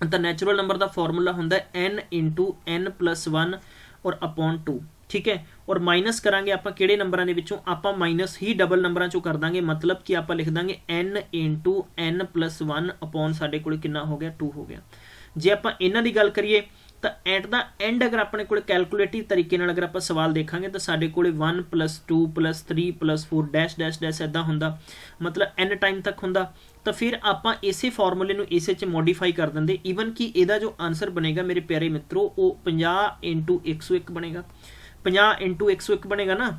ਤਾਂ ਨੈਚੁਰਲ ਨੰਬਰ ਦਾ ਫਾਰਮੂਲਾ ਹੁੰਦਾ n × n + 1 ਔਰ ਅਪੋਨ 2। ਠੀਕ ਹੈ, ਔਰ ਮਾਈਨਸ ਕਰਾਂਗੇ ਆਪਾਂ ਕਿਹੜੇ ਨੰਬਰਾਂ ਦੇ ਵਿੱਚੋਂ? ਆਪਾਂ ਮਾਈਨਸ ਹੀ ਡਬਲ ਨੰਬਰਾਂ ਚੋਂ ਕਰ ਦਾਂਗੇ, ਮਤਲਬ ਕਿ ਆਪਾਂ ਲਿਖ ਦਾਂਗੇ n × n + 1 ਅਪੋਨ ਸਾਡੇ ਕੋਲ ਕਿੰਨਾ ਹੋ ਗਿਆ? 2 ਹੋ ਗਿਆ। ਜੇ ਆਪਾਂ ਇਹਨਾਂ ਦੀ ਗੱਲ ਕਰੀਏ ਤਾਂ ਐਟ ਦਾ ਐਂਡ ਅਗਰ ਆਪਣੇ ਕੋਲ ਕੈਲਕੂਲੇਟਿਵ ਤਰੀਕੇ ਨਾਲ ਅਗਰ ਆਪਾਂ ਸਵਾਲ ਦੇਖਾਂਗੇ ਤਾਂ ਸਾਡੇ ਕੋਲ 1 + 2 + 3 + 4 ਡੈਸ਼ ਡੈਸ਼ ਡੈਸ਼ ਇੱਦਾਂ ਹੁੰਦਾ, ਮਤਲਬ n ਟਾਈਮ ਤੱਕ ਹੁੰਦਾ। ਤਾਂ ਫਿਰ ਆਪਾਂ ਇਸੇ ਫਾਰਮੂਲੇ ਨੂੰ ਇਸੇ 'ਚ ਮੋਡੀਫਾਈ ਕਰ ਦਿੰਦੇ, ਈਵਨ ਕਿ ਇਹਦਾ ਜੋ ਆਨਸਰ ਬਣੇਗਾ ਮੇਰੇ ਪਿਆਰੇ ਮਿੱਤਰੋ ਉਹ 50 × 101 ਬਣੇਗਾ। 50 × 101 ਬਣੇਗਾ ਨਾ,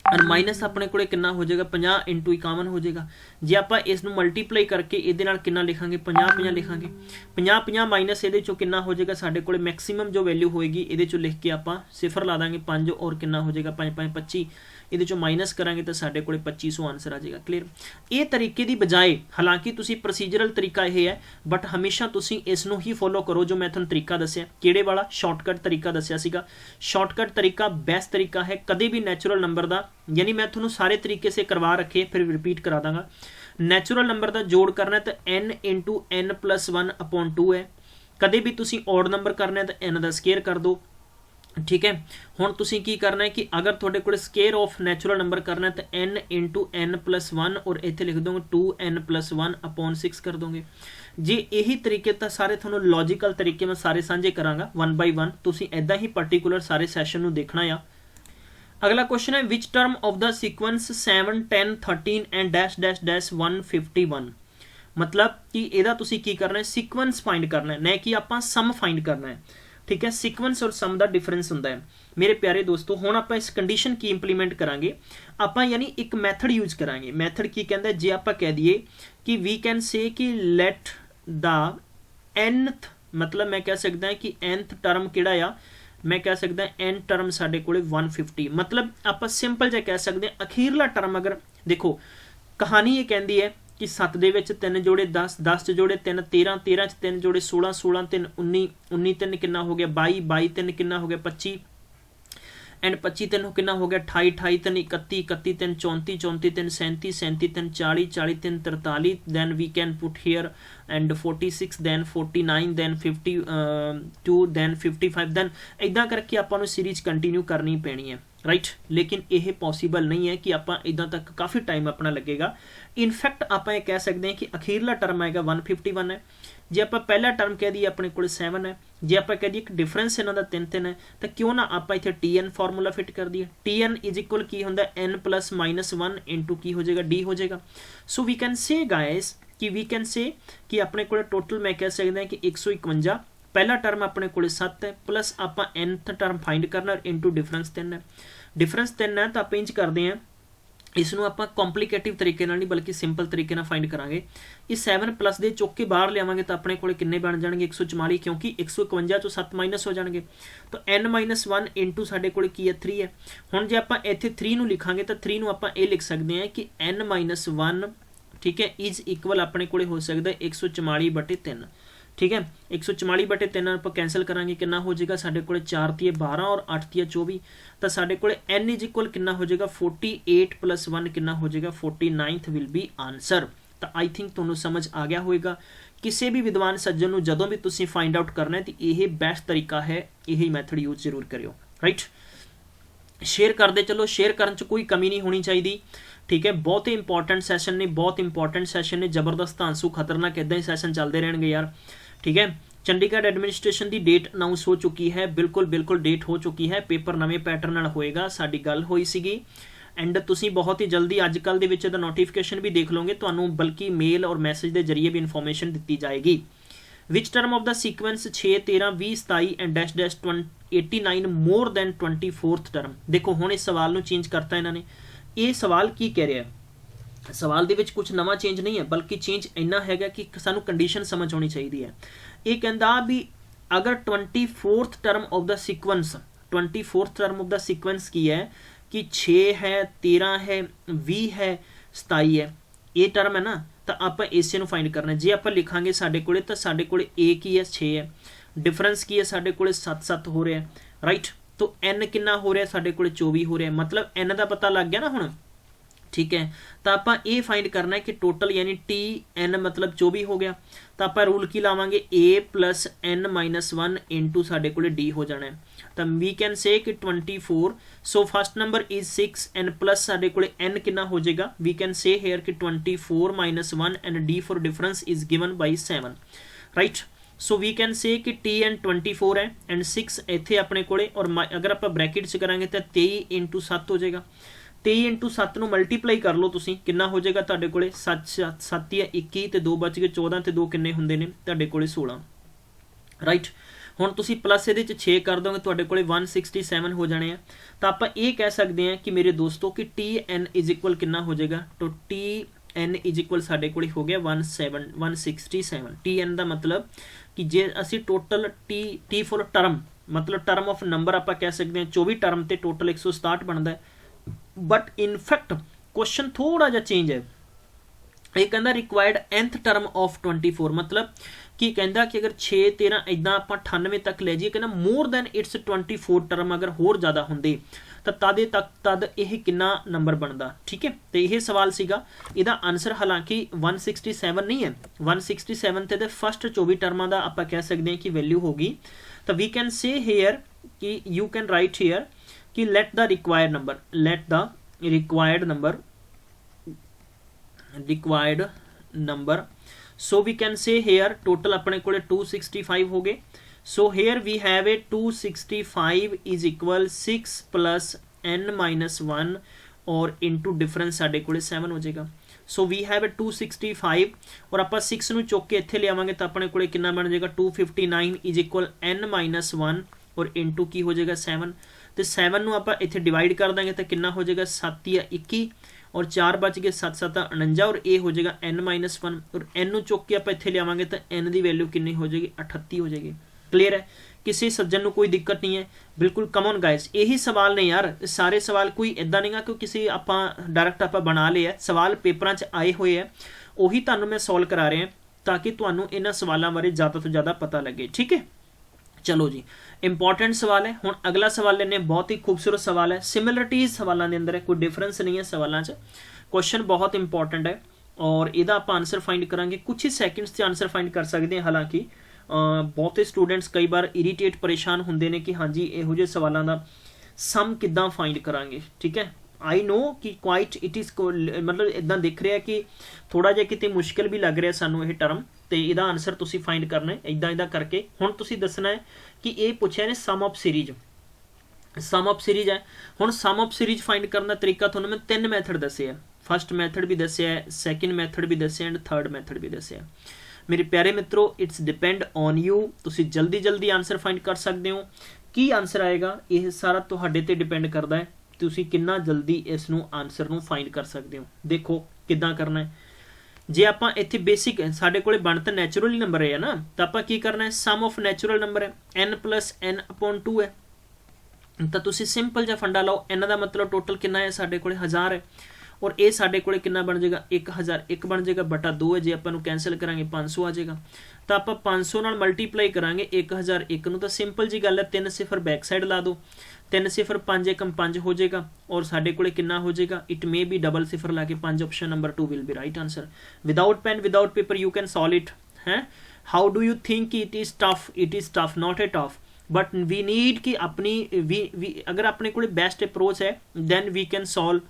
ਔਰ ਮਾਈਨਸ ਆਪਣੇ ਕੋਲੇ ਕਿੰਨਾ ਹੋ ਜਾਏਗਾ? 50 × 51 ਹੋ ਜਾਏਗਾ। ਜੇ ਆਪਾਂ ਇਸ ਨੂੰ ਮਲਟੀਪਲਾਈ ਕਰਕੇ ਇਹਦੇ ਨਾਲ ਕਿੰਨਾ ਲਿਖਾਂਗੇ? 50 50 ਲਿਖਾਂਗੇ। 50 50 ਮਾਈਨਸ ਇਹਦੇ ਚੋਂ ਕਿੰਨਾ ਹੋ ਜਾਏਗਾ? ਸਾਡੇ ਕੋਲੇ ਮੈਕਸਿਮਮ ਜੋ ਵੈਲਿਊ ਹੋਏਗੀ ਇਹਦੇ ਚੋਂ ਲਿਖ ਕੇ ਆਪਾਂ ਸਿਫਰ ਲਾ ਦਾਂਗੇ 5 ਔਰ ਕਿੰਨਾ ਹੋ ਜਾਏਗਾ? 5 5 25। ਇਹਦੇ ਚੋਂ ਮਾਈਨਸ ਕਰਾਂਗੇ ਤਾਂ ਸਾਡੇ ਕੋਲੇ 2500 ਆਨਸਰ ਆ ਜਾਏਗਾ। ਕਲੀਅਰ? ਇਹ ਤਰੀਕੇ ਦੀ ਬਜਾਏ ਹਾਲਾਂਕਿ ਤੁਸੀਂ ਪ੍ਰੋਸੀਜਰਲ ਤਰੀਕਾ ਇਹ ਹੈ, ਬਟ ਹਮੇਸ਼ਾ ਤੁਸੀਂ ਇਸ ਨੂੰ ਹੀ ਫੋਲੋ ਕਰੋ ਜੋ ਮੈਂ ਤੁਹਾਨੂੰ ਤਰੀਕਾ ਦੱਸਿਆ। ਕਿਹੜੇ ਵਾਲਾ? ਸ਼ਾਰਟਕਟ ਤਰੀਕਾ ਦੱਸਿਆ ਸੀਗਾ। ਸ਼ਾਰਟਕਟ ਤਰੀਕਾ ਬੈਸਟ ਤਰੀਕਾ ਹੈ ਕਦੇ ਵੀ ਨੈਚੁਰਲ ਨੰਬਰ ਦਾ, यानी मैं थोड़ा सारे तरीके से करवा रखे फिर रिपीट करा दांगा। नैचुरल नंबर का जोड़ करना है तो n × n + 1 अपोन 2 है। कदे भी तुसी ऑड नंबर करना है तो n का स्केयर कर दो। ठीक है, हुण तुसी की करना है कि अगर तुहाडे कोल स्केयर ऑफ नैचुरल नंबर करना है तो n × n + 1 और इत्थे लिख दोगे 2n + 1 अपोन 6 कर दोगे। जे यही तरीके तो सारे थोड़ा लॉजिकल तरीके मैं सारे साझे करांगा 1 by 1, तुसी इदां ही पर्टिकुलर सारे सैशन नूं देखना आ। अगला क्वेश्चन है which term of the sequence 7 10 13 and dash dash dash 151, मतलब कि ਇਹਦਾ ਤੁਸੀਂ ਕੀ ਕਰਨਾ ਹੈ? ਸੀਕੁਐਂਸ फाइंड करना है, ना कि ਆਪਾਂ ਸਮ फाइंड करना है। ठीक है, सीक्वेंस और सम ਦਾ डिफरेंस ਹੁੰਦਾ ਹੈ मेरे प्यारे दोस्तों। ਹੁਣ ਆਪਾਂ ਇਸ ਕੰਡੀਸ਼ਨ ਕੀ ਇੰਪਲੀਮੈਂਟ ਕਰਾਂਗੇ? ਆਪਾਂ ਯਾਨੀ ਇੱਕ ਮੈਥਡ ਯੂਜ਼ ਕਰਾਂਗੇ। ਮੈਥਡ ਕੀ ਕਹਿੰਦਾ? ਜੇ ਆਪਾਂ ਕਹਿ ਦਈਏ ਕਿ ਵੀ ਕੈਨ ਸੇ ਕਿ ਲੈਟ ਦਾ nth, मतलब मैं कह सकता है कि nth टर्म ਕਿਹੜਾ ਆ? मैं कह सकता n टर्म साढ़े को 150, मतलब आप सिंपल जो कह सकते हैं अखीरला टर्म। अगर देखो कहानी ये कहती है कि 7 ਦੇ ਵਿੱਚ 3 जोड़े 10, 10 ਚ जोड़े 3 13, 13 ਚ 3 जोड़े 16, 16 3 19, 19 3 कितना हो गया 22, 22 3 कितना हो गया 25 एंड 25 3 कितना हो गया 28, 28 3 31, 31 3 34, 34 3 37, 37 3 40, 40 3 43, then we can put here and 46, then 49, then 52, then 55, then इदा करके ਆਪਾਂ ਨੂੰ सीरीज कंटिन्यू करनी पैनी है। राइट, लेकिन यह पॉसीबल नहीं है कि आप इदा तक काफ़ी टाइम अपना लगेगा। इनफैक्ट आप ये कह सकते हैं कि अखीरला टर्म आएगा 151 है। जे आप पहला टर्म कह दिए अपने को 7 है, जे आप कह दिए एक डिफरेंस इन्हों का 3 3 है, तो क्यों ना आप इतने TN फॉर्मूला फिट कर दिए। TN इज इक्वल की होंगे n + -1 इंटू की हो जाएगा D हो जाएगा। So we can say guys कि वी कैन से कि अपने को टोटल मैं कह सकते हैं कि 151, पहला टर्म अपने को 7 है प्लस आप nth टर्म फाइंड करना इंटू डिफरेंस 3 है। डिफरेंस 3 है तो आप इंज करते हैं इसनों आप कॉम्प्लीकेटिव तरीके नहीं बल्कि सिंपल तरीके फाइंड करांगे। इस 7 प्लस दे चुक के बाहर लियावांगे तो अपने को किन्ने बन जाएंगे 144, क्योंकि 151 चो 7 माइनस हो जाएंगे तो n - 1 इंटू साढ़े को 3 है। हुण जे आपां इत्थे 3 नूं लिखांगे तो 3 नूं आपां ये लिख सकते हैं कि n - 1 ठीक है इज इक्वल अपने को हो सकता है 144/3। ठीक है, 144/3 आप कैंसल करांगे कितना हो जाएगा साढ़े को 4 × 12 और 8 × 24, तो साढ़े को n इज इक्वल कितना हो जाएगा 48 + 1 कितना हो जाएगा 49th विल बी आंसर। तो आई थिंक तुहानूं समझ आ गया होगा। किसी भी विद्वान सज्जन नूं जदों भी तुसीं फाइंड आउट करना है तो यह बेस्ट तरीका है, यही मैथड यूज जरूर करियो। राइट, शेयर करते चलो, शेयर करने च कोई कमी नहीं होनी चाहिए। ठीक है, बहुत ही इंपॉर्टेंट सैशन ने, बहुत इंपॉर्टेंट सैशन ने, जबरदस्त आंसू खतरनाक इदा ही सैशन चलते रहेंगे यार। ठीक है, चंडीगढ़ एडमिनिस्ट्रेशन की डेट अनाउंस हो चुकी है, बिल्कुल बिल्कुल डेट हो चुकी है। पेपर नवे पैटर्न नाल होएगा, साडी गल होई सीगी एंड तुसी बहुत ही जल्दी अजकल दे विच दा नोटिफिकेशन भी देख लोगे, तुहानू बल्कि मेल और मैसेज के जरिए भी इन्फॉर्मेशन दी जाएगी। Which term of the sequence 6 13 20 27 and dash dash 89 more than 24th term. देखो हुण इस सवाल नू चेंज करता इन्होंने। ये सवाल की कह रहा है, सवाल दे विच कुछ नवा चेंज नहीं है, बल्कि चेंज इन्ना हैगा कि सानू कंडीशन समझ आनी चाहिए है। ये कहता भी अगर 24th term of the sequence, 24th term of the sequence की है कि 6 है 13 है 20 है 27 है, ये टर्म है ना, तो आप इसे नू फाइंड करना। जे आप लिखांगे साडे कोले तो साडे कोले ए की है 6 है, डिफरेंस की है साडे कोले 7 7 हो रहा है, राइट। तो एन कितना हो रहा है साडे कोले 24 हो रहा है, मतलब एन का पता लग गया ना हुण, ठीक है। तो आप ये फाइंड करना है कि टोटल यानी टी एन मतलब 24 हो गया, तो आप रूल की लावांगे ए प्लस एन माइनस 1 इंटू साडे कोले डी हो जाना है। तो वी कैन से कि 24, so first number is 6 and plus साडे कोले एन कितना हो जाएगा, वी कैन से हेयर कि 24 minus 1 and D for difference is given by 7, right. So we can say कि टी एन 24 है एंड 6 इत्थे अपने कोले, और अगर आप ब्रैकेट च करांगे तो 23 इंटू 7 हो जाएगा। 23 इंटू 7 नू मल्टीप्लाई कर लो तुसीं, कितना हो जाएगा तुहाडे कोले 7 7 या 21 ते 2 बच गए 14 ते 2 किन्ने हुंदे ने तुहाडे कोले 16, राइट। हुण तुसीं प्लस इहदे च 6 कर दोगे तुहाडे कोले 167 हो जाने हैं। तो आप ये कह सकते हैं कि मेरे दोस्तों कि टी एन इज इक्वल कितना हो जाएगा, तो टी एन इज इक्वल साडे कोले हो गया 167। टी एन का मतलब कि जे असी टोटल टी फॉर टर्म मतलब टर्म ऑफ नंबर आप कह सकते हैं 24 टर्म ते टोटल 167 बनता है, बट इनफैक्ट क्वेश्चन थोड़ा जा चेंज है। ये कहता रिक्वायर्ड nth टर्म ऑफ 24, मतलब कि कहता कि अगर 6 13 इदा आप 98 तक ले जाइए, कहना मोर दैन इट्स 24 टर्म अगर होर ज़्यादा होंदे तो तद यह कितना नंबर बनता, ठीक है। तो यह सवाल सीगा, इहदा आंसर हालांकि 167 नहीं है, 167 ते फर्स्ट 24 टर्मां दा आप कह सकते हैं कि वैल्यू होगी। तो वी कैन से हेयर कि यू कैन राइट हेयर कि let the required number so we can say here total अपने को 265 हो गए। So here we have a 265 is equal 6 plus n minus 1 और इंटू डिफरेंस साढ़े को 7 हो जाएगा। सो वी हैव ए 265 और आप 6 नू चुक के इत्थे लियावांगे तो अपने को कितना बन जाएगा 259 इज इक्वल n माइनस 1 और इंटू की हो जाएगा 7। तो 7 नू आप इत्थे डिवाइड कर देंगे तो कितना हो जाएगा 7 या 21 और 4 बच गए 7 7 49 और ए हो जाएगा n माइनस 1 और n नू चुक के आप इत्थे लियावांगे तो n की वैल्यू कितनी हो जाएगी 38 हो जाएगी। क्लीयर है, किसी सज्जन को कोई दिक्कत नहीं है, बिल्कुल कॉमन गाइस। यही सवाल ने यार, सारे सवाल कोई इदा नहीं गा कि किसी आप डायरैक्ट आप बना लिया, सवाल पेपर च आए हुए है, उही तुहानू मैं सॉल्व करा रहा ताकि तुहानू इन्हां सवालों बारे ज़्यादा तो ज़्यादा पता लगे, ठीक है। चलो जी, इंपॉर्टेंट सवाल है। हुण अगला सवाल लेने, बहुत ही खूबसूरत सवाल है, सिमिलरिटीज सवालों के अंदर है, कोई डिफरेंस नहीं है सवालों च। क्वेश्चन बहुत इंपॉर्टेंट है और इहदा आप आंसर फाइंड करांगे, कुछ ही सैकेंड्स से आंसर फाइंड कर सकते हैं। हालांकि बहुते स्टूडेंट्स कई बार इरीटेट परेशान होंगे ने कि हाँ जी इहो जिहे सवालों का सम किद्दां फाइंड करांगे, ठीक है। आई नो कि क्वाइट इट इज़ मतलब इदा दिख रहा है कि थोड़ा जिहा किते मुश्किल भी लग रहा सानू ये टर्म, तो इहदा आंसर तुसीं फाइंड करना है इदा करके। हुण तुसीं दसना है कि ये पूछा ने सम ऑफ सीरीज है। हुण सम ऑफ सीरीज फाइंड करने का तरीका तुहानूं मैं 3 मैथड दसे है। फर्स्ट मैथड भी दसिया है, सैकेंड मैथड भी दसिया एंड थर्ड मैथड भी दसिया। मेरे प्यारे मित्रों, इट्स डिपेंड ऑन यू, तुसीं जल्दी जल्दी आंसर फाइंड कर सकते हो। की आंसर आएगा ये सारा तुहाडे ते डिपेंड करता है, तुसीं कितना जल्दी इसनूं आंसर नूं फाइंड कर सकते हो। देखो किद्दां करना है, जे आपां इत्थे बेसिक साडे कोले बण तां नैचुरल नंबर है ना, तो आपां की करना है, सम ऑफ नैचुरल नंबर है n प्लस n अपॉन 2 है, तो तुसीं सिंपल जिहा फंडा लाओ, n का मतलब टोटल कितना है साडे कोले 1000 है और ये साडे कोले कितना बन जाएगा 1001 बन जाएगा बटा 2 है। जे आपां नूं कैंसल करांगे 500 आ जाएगा, तो आप 500 नाल मल्टीप्लाई करांगे 1001 नूं, तो सिंपल जी गल है 3 सिफर बैक साइड ला दो, 3 सिफर 5 एकम 5 हो जाएगा और साडे कोले कितना हो जाएगा, इट मे बी डबल सिफर ला के 5, option number 2 will be right answer. Without pen without paper you can solve it है। How do you think it is tough, not a tough, but we need कि अपनी we अगर अपने को best approach है then we can solve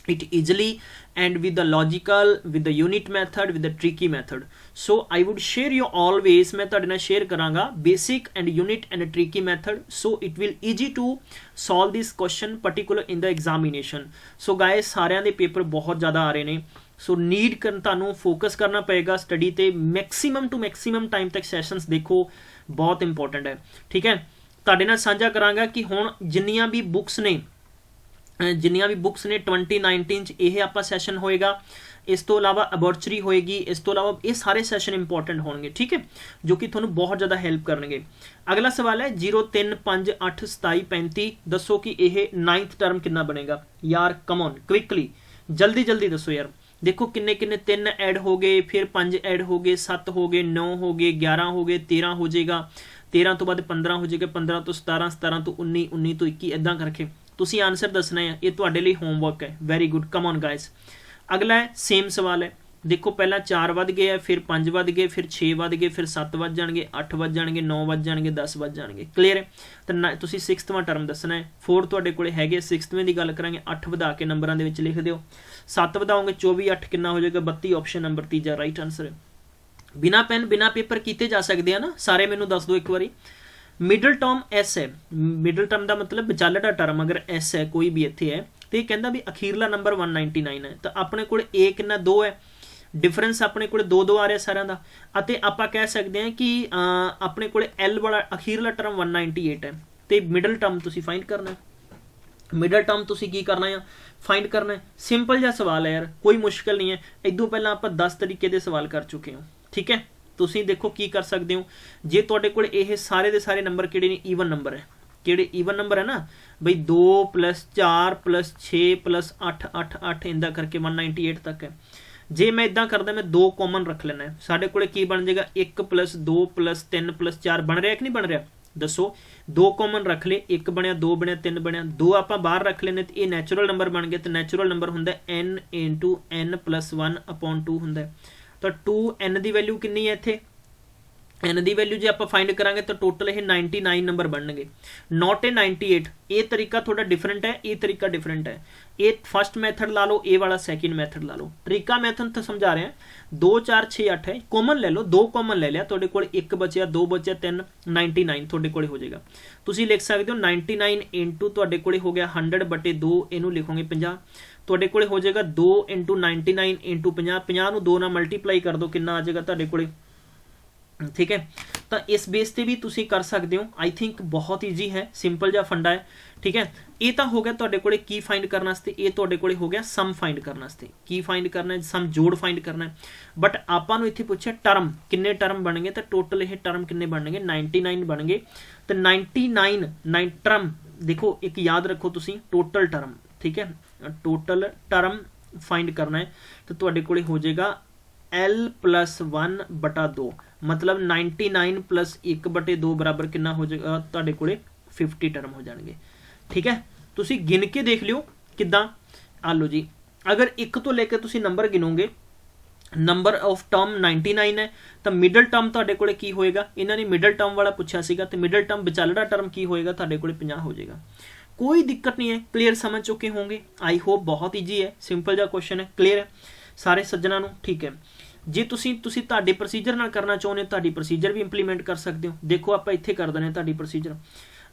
it easily and with the logical, with the unit method, with the tricky method. So I would share you always, मैं ਤੁਹਾਡੇ ਨਾਲ share ਕਰਾਂਗਾ basic and unit and tricky method, so it will easy to solve this question particular in the examination. So guys ਸਾਰਿਆਂ ਦੇ paper ਬਹੁਤ ਜ਼ਿਆਦਾ ਆ ਰਹੇ ਨੇ, ਸੋ ਨੀਡ ਕਰਨ ਤੁਹਾਨੂੰ ਫੋਕਸ ਕਰਨਾ ਪਏਗਾ ਸਟੱਡੀ ਤੇ, ਮੈਕਸਿਮਮ ਟੂ ਮੈਕਸਿਮਮ ਟਾਈਮ ਤੱਕ ਸੈਸ਼ਨਸ ਦੇਖੋ, ਬਹੁਤ ਇੰਪੋਰਟੈਂਟ ਹੈ। ਠੀਕ ਹੈ, ਤੁਹਾਡੇ ਨਾਲ ਸਾਂਝਾ ਕਰਾਂਗਾ ਕਿ ਹੁਣ ਜਿੰਨੀਆਂ ਵੀ ਬੁੱਕਸ ਨੇ 2019 ਚ ਇਹ ਆਪਾਂ ਸੈਸ਼ਨ ਹੋਏਗਾ, ਇਸ ਤੋਂ ਇਲਾਵਾ ਅਬੋਰਚਰੀ ਹੋਏਗੀ, ਇਸ ਤੋਂ ਇਲਾਵਾ ਇਹ ਸਾਰੇ ਸੈਸ਼ਨ ਇੰਪੋਰਟੈਂਟ ਹੋਣਗੇ। ਠੀਕ ਹੈ, ਜੋ ਕਿ ਤੁਹਾਨੂੰ ਬਹੁਤ ਜ਼ਿਆਦਾ ਹੈਲਪ ਕਰਨਗੇ। ਅਗਲਾ ਸਵਾਲ ਹੈ 03, 5, 8, 27, 35, ਦੱਸੋ ਕਿ ਇਹ 9th ਟਰਮ ਕਿੰਨਾ ਬਣੇਗਾ। ਯਾਰ ਕਮ ਔਨ ਕੁਇਕਲੀ, ਜਲਦੀ ਜਲਦੀ ਦੱਸੋ ਯਾਰ। ਦੇਖੋ ਕਿੰਨੇ 3 ਐਡ ਹੋ ਗਏ, ਫਿਰ 5 ਐਡ ਹੋ ਗਏ, 7 ਹੋ ਗਏ, 9 ਹੋ ਗਏ, 11 ਹੋ ਗਏ, 13 ਹੋ ਜਾਏਗਾ, 13 ਤੋਂ ਬਾਅਦ 15 ਹੋ ਜਾਏਗਾ, 15 ਤੋਂ 17, 17 ਤੋਂ 19, 19 ਤੋਂ 21, ਇੱਦਾਂ ਕਰਕੇ ਤੁਸੀਂ ਆਨਸਰ ਦੱਸਣਾ ਹੈ। ਇਹ ਤੁਹਾਡੇ ਲਈ ਹੋਮਵਰਕ ਹੈ। Very good, come on guys. ਅਗਲਾ ਹੈ ਸੇਮ ਸਵਾਲ ਹੈ। ਦੇਖੋ ਪਹਿਲਾਂ 4 ਵੱਧ ਗਏ, ਫਿਰ 5 ਵੱਧ ਗਏ, ਫਿਰ 6 ਵੱਧ ਗਏ, ਫਿਰ 7 ਵੱਧ ਜਾਣਗੇ, 8 ਵੱਧ ਜਾਣਗੇ, 9 ਵੱਧ ਜਾਣਗੇ, 10 ਵੱਧ ਜਾਣਗੇ। ਕਲੀਅਰ ਹੈ? ਤਾਂ ਤੁਸੀਂ 6ਵਾਂ ਟਰਮ ਦੱਸਣਾ ਹੈ। 4 ਤੁਹਾਡੇ ਕੋਲੇ ਹੈਗੇ, 6ਵੇਂ ਦੀ ਗੱਲ ਕਰਾਂਗੇ। 8 ਵਧਾ ਕੇ ਨੰਬਰਾਂ ਦੇ ਵਿੱਚ ਲਿਖ ਦਿਓ। 7 ਵਧਾਓਗੇ 24, 8 ਕਿੰਨਾ ਹੋ ਜਾਏਗਾ 32। ਆਪਸ਼ਨ ਨੰਬਰ ਤੀਜਾ ਰਾਈਟ ਆਨਸਰ ਹੈ। ਬਿਨਾ ਪੈਨ ਬਿਨਾ ਪੇਪਰ ਕੀਤੇ ਜਾ ਸਕਦੇ ਆ ਨਾ ਸਾਰੇ, ਮੈਨੂੰ ਦੱਸ ਦਿਓ ਇੱਕ ਵਾਰੀ। ਮਿਡਲ ਟਰਮ ਐਸ ਹੈ, ਮਿਡਲ ਟਰਮ ਦਾ ਮਤਲਬ ਵਿਚਾਲੜਾ ਟਰਮ ਅਗਰ ਐਸ ਹੈ ਕੋਈ ਵੀ ਇੱਥੇ ਹੈ, ਤੇ ਕਹਿੰਦਾ ਵੀ ਅਖੀਰਲਾ ਨੰਬਰ 199 ਹੈ, ਤਾਂ ਆਪਣੇ ਕੋਲ a ਕਿੰਨਾ 2 ਹੈ, ਡਿਫਰੈਂਸ ਆਪਣੇ ਕੋਲ 2 ਆ ਰਿਹਾ ਸਾਰਿਆਂ ਦਾ, ਅਤੇ ਆਪਾਂ ਕਹਿ ਸਕਦੇ ਹਾਂ ਕਿ ਆਪਣੇ ਕੋਲ l ਵਾਲਾ ਅਖੀਰਲਾ ਟਰਮ 198 ਹੈ, ਤੇ ਮਿਡਲ ਟਰਮ ਤੁਸੀਂ ਫਾਈਂਡ ਕਰਨਾ ਹੈ। ਮਿਡਲ ਟਰਮ ਤੁਸੀਂ ਕੀ ਕਰਨਾ ਹੈ, ਫਾਈਂਡ ਕਰਨਾ ਹੈ। ਸਿੰਪਲ ਜਿਹਾ ਸਵਾਲ ਹੈ ਯਾਰ, ਕੋਈ ਮੁਸ਼ਕਿਲ ਨਹੀਂ ਹੈ। ਇਦੋਂ ਪਹਿਲਾਂ ਆਪਾਂ 10 ਤਰੀਕੇ ਦੇ ਸਵਾਲ ਕਰ ਚੁੱਕੇ ਹਾਂ। ਠੀਕ ਹੈ, ਤੁਸੀਂ ਦੇਖੋ ਕੀ ਕਰ ਸਕਦੇ ਹੋ। ਜੇ ਤੁਹਾਡੇ ਕੋਲ ਇਹ ਸਾਰੇ ਦੇ ਸਾਰੇ ਨੰਬਰ ਕਿਹੜੇ ਨੇ, ਈਵਨ ਨੰਬਰ ਹੈ, ਕਿਹੜੇ ਈਵਨ ਨੰਬਰ ਹੈ ਨਾ ਬਈ 2 + 4 + 6 + 8 8 8 ਇੰਦਾ ਕਰਕੇ 198 ਤੱਕ ਹੈ। ਜੇ ਮੈਂ ਇਦਾਂ ਕਰਦਾ, ਮੈਂ 2 ਕਾਮਨ ਰੱਖ ਲੈਣਾ ਹੈ, ਸਾਡੇ ਕੋਲੇ ਕੀ ਬਣ ਜਾਏਗਾ 1 + 2 + 3 + 4 ਬਣ ਰਿਹਾ ਕਿ ਨਹੀਂ ਬਣ ਰਿਹਾ, ਦੱਸੋ। 2 ਕਾਮਨ ਰੱਖ ਲਏ, 1 ਬਣਿਆ, 2 ਬਣਿਆ, 3 ਬਣਿਆ, 2 ਆਪਾਂ ਬਾਹਰ ਰੱਖ ਲੈਣੇ, ਤੇ ਇਹ ਨੈਚੁਰਲ ਨੰਬਰ ਬਣ ਗਿਆ। ਤੇ ਨੈਚੁਰਲ ਨੰਬਰ ਹੁੰਦਾ n × n + 1/2 ਹੁੰਦਾ। ਤਾਂ 2n ਦੀ ਵੈਲਿਊ ਕਿੰਨੀ ਹੈ ਇੱਥੇ, n ਦੀ ਵੈਲਿਊ ਜੇ ਆਪਾਂ ਫਾਈਂਡ ਕਰਾਂਗੇ ਤਾਂ ਟੋਟਲ ਇਹ 99 ਨੰਬਰ ਬਣਨਗੇ, ਨੋਟ ਇਹ 98। ਇਹ ਤਰੀਕਾ ਥੋੜਾ ਡਿਫਰੈਂਟ ਹੈ, ਇਹ ਤਰੀਕਾ ਡਿਫਰੈਂਟ ਹੈ। ਇਹ ਫਸਟ ਮੈਥਡ ਲਾ ਲਓ, ਇਹ ਵਾਲਾ ਸੈਕਿੰਡ ਮੈਥਡ ਲਾ ਲਓ। ਤਰੀਕਾ ਮੈਥਡ ਤਾਂ ਸਮਝਾ ਰਿਹਾ, 2 4 6 8 ਹੈ, ਕਾਮਨ ਲੈ ਲਓ, 2 ਕਾਮਨ ਲੈ ਲਿਆ, ਤੁਹਾਡੇ ਕੋਲ 1 ਬਚਿਆ, 2 ਬਚਿਆ, 3 99 ਤੁਹਾਡੇ ਕੋਲੇ ਹੋ ਜਾਏਗਾ। ਤੁਸੀਂ ਲਿਖ ਸਕਦੇ ਹੋ 99 × ਤੁਹਾਡੇ ਕੋਲੇ ਹੋ ਗਿਆ 100/2, ਇਹਨੂੰ ਲਿਖੋਗੇ 50। ਤੁਹਾਡੇ ਕੋਲੇ ਹੋ ਜਾਏਗਾ 2 × 99 × 50, 50 ਨੂੰ 2 ਨਾਲ ਮਲਟੀਪਲਾਈ ਕਰ ਦਿਓ, ਕਿੰਨਾ ਆ ਜਾਏਗਾ ਤੁਹਾਡੇ ਕੋਲੇ। ਠੀਕ ਹੈ, ਤਾਂ ਇਸ ਬੇਸ ਤੇ ਵੀ ਤੁਸੀਂ ਕਰ ਸਕਦੇ ਹੋ। ਆਈ ਥਿੰਕ ਬਹੁਤ ਈਜ਼ੀ ਹੈ, ਸਿੰਪਲ ਜਿਹਾ ਫੰਡਾ ਹੈ। ਠੀਕ ਹੈ, ਇਹ ਤਾਂ ਹੋ ਗਿਆ ਤੁਹਾਡੇ ਕੋਲੇ ਕੀ ਫਾਈਂਡ ਕਰਨ ਵਾਸਤੇ, ਇਹ ਤੁਹਾਡੇ ਕੋਲੇ ਹੋ ਗਿਆ ਸਮ ਫਾਈਂਡ ਕਰਨ ਵਾਸਤੇ। ਕੀ ਫਾਈਂਡ ਕਰਨਾ ਹੈ, ਸਮ ਜੋੜ ਫਾਈਂਡ ਕਰਨਾ ਹੈ। ਬਟ ਆਪਾਂ ਨੂੰ ਇੱਥੇ ਪੁੱਛਿਆ ਟਰਮ ਕਿੰਨੇ ਟਰਮ ਬਣਨਗੇ, ਤਾਂ ਟੋਟਲ ਇਹ ਟਰਮ ਕਿੰਨੇ ਬਣਨਗੇ 99 ਬਣਨਗੇ। ਤੇ 99 ਟਰਮ ਦੇਖੋ, ਇੱਕ ਯਾਦ ਰੱਖੋ ਤੁਸੀਂ, ਟੋਟਲ ਟਰਮ। ਠੀਕ ਹੈ, ਟੋਟਲ ਟਰਮ ਫਾਈਂਡ ਕਰਨਾ ਹੈ, ਤਾਂ ਤੁਹਾਡੇ ਕੋਲੇ ਹੋ ਜਾਏਗਾ l + 1/2, ਮਤਲਬ 99 + 1/2 ਬਰਾਬਰ ਕਿੰਨਾ ਹੋ ਜਾਏਗਾ ਤੁਹਾਡੇ ਕੋਲੇ 50 ਟਰਮ ਹੋ ਜਾਣਗੇ। ਠੀਕ ਹੈ, ਤੁਸੀਂ ਗਿਣ ਕੇ ਦੇਖ ਲਿਓ ਕਿੱਦਾਂ। ਆ ਲਓ ਜੀ, ਅਗਰ 1 ਤੋਂ ਲੈ ਕੇ ਤੁਸੀਂ ਨੰਬਰ ਗਿਣੋਗੇ, ਨੰਬਰ ਆਫ ਟਰਮ 99 ਹੈ, ਤਾਂ ਮਿਡਲ ਟਰਮ ਤੁਹਾਡੇ ਕੋਲੇ ਕੀ ਹੋਏਗਾ, ਇਹਨਾਂ ਨੇ ਮਿਡਲ ਟਰਮ ਵਾਲਾ ਪੁੱਛਿਆ ਸੀਗਾ, ਤੇ ਮਿਡਲ ਟਰਮ ਵਿਚਾਲੜਾ ਟਰਮ ਕੀ ਹੋਏਗਾ ਤੁਹਾਡੇ ਕੋਲੇ 50 ਹੋ ਜਾਏਗਾ। ਕੋਈ ਦਿੱਕਤ ਨਹੀਂ ਹੈ, ਕਲੀਅਰ ਸਮਝ ਚੁੱਕੇ ਹੋਵੋਗੇ। ਆਈ ਹੋਪ ਬਹੁਤ ਈਜੀ ਹੈ, ਸਿੰਪਲ ਜਿਹਾ ਕੁਐਸਚਨ ਹੈ। ਕਲੀਅਰ ਹੈ ਸਾਰੇ ਸੱਜਣਾ ਨੂੰ? ਠੀਕ ਹੈ, ਜੇ ਤੁਸੀਂ ਤੁਹਾਡੇ ਪ੍ਰੋਸੀਜਰ ਨਾਲ ਕਰਨਾ ਚਾਹੁੰਦੇ ਹੋ, ਤੁਹਾਡੀ ਪ੍ਰੋਸੀਜਰ ਵੀ ਇੰਪਲੀਮੈਂਟ ਕਰ ਸਕਦੇ ਹੋ। ਦੇਖੋ ਆਪਾਂ ਇੱਥੇ ਕਰ ਦਿੰਦੇ ਹਾਂ ਤੁਹਾਡੀ ਪ੍ਰੋਸੀਜਰ।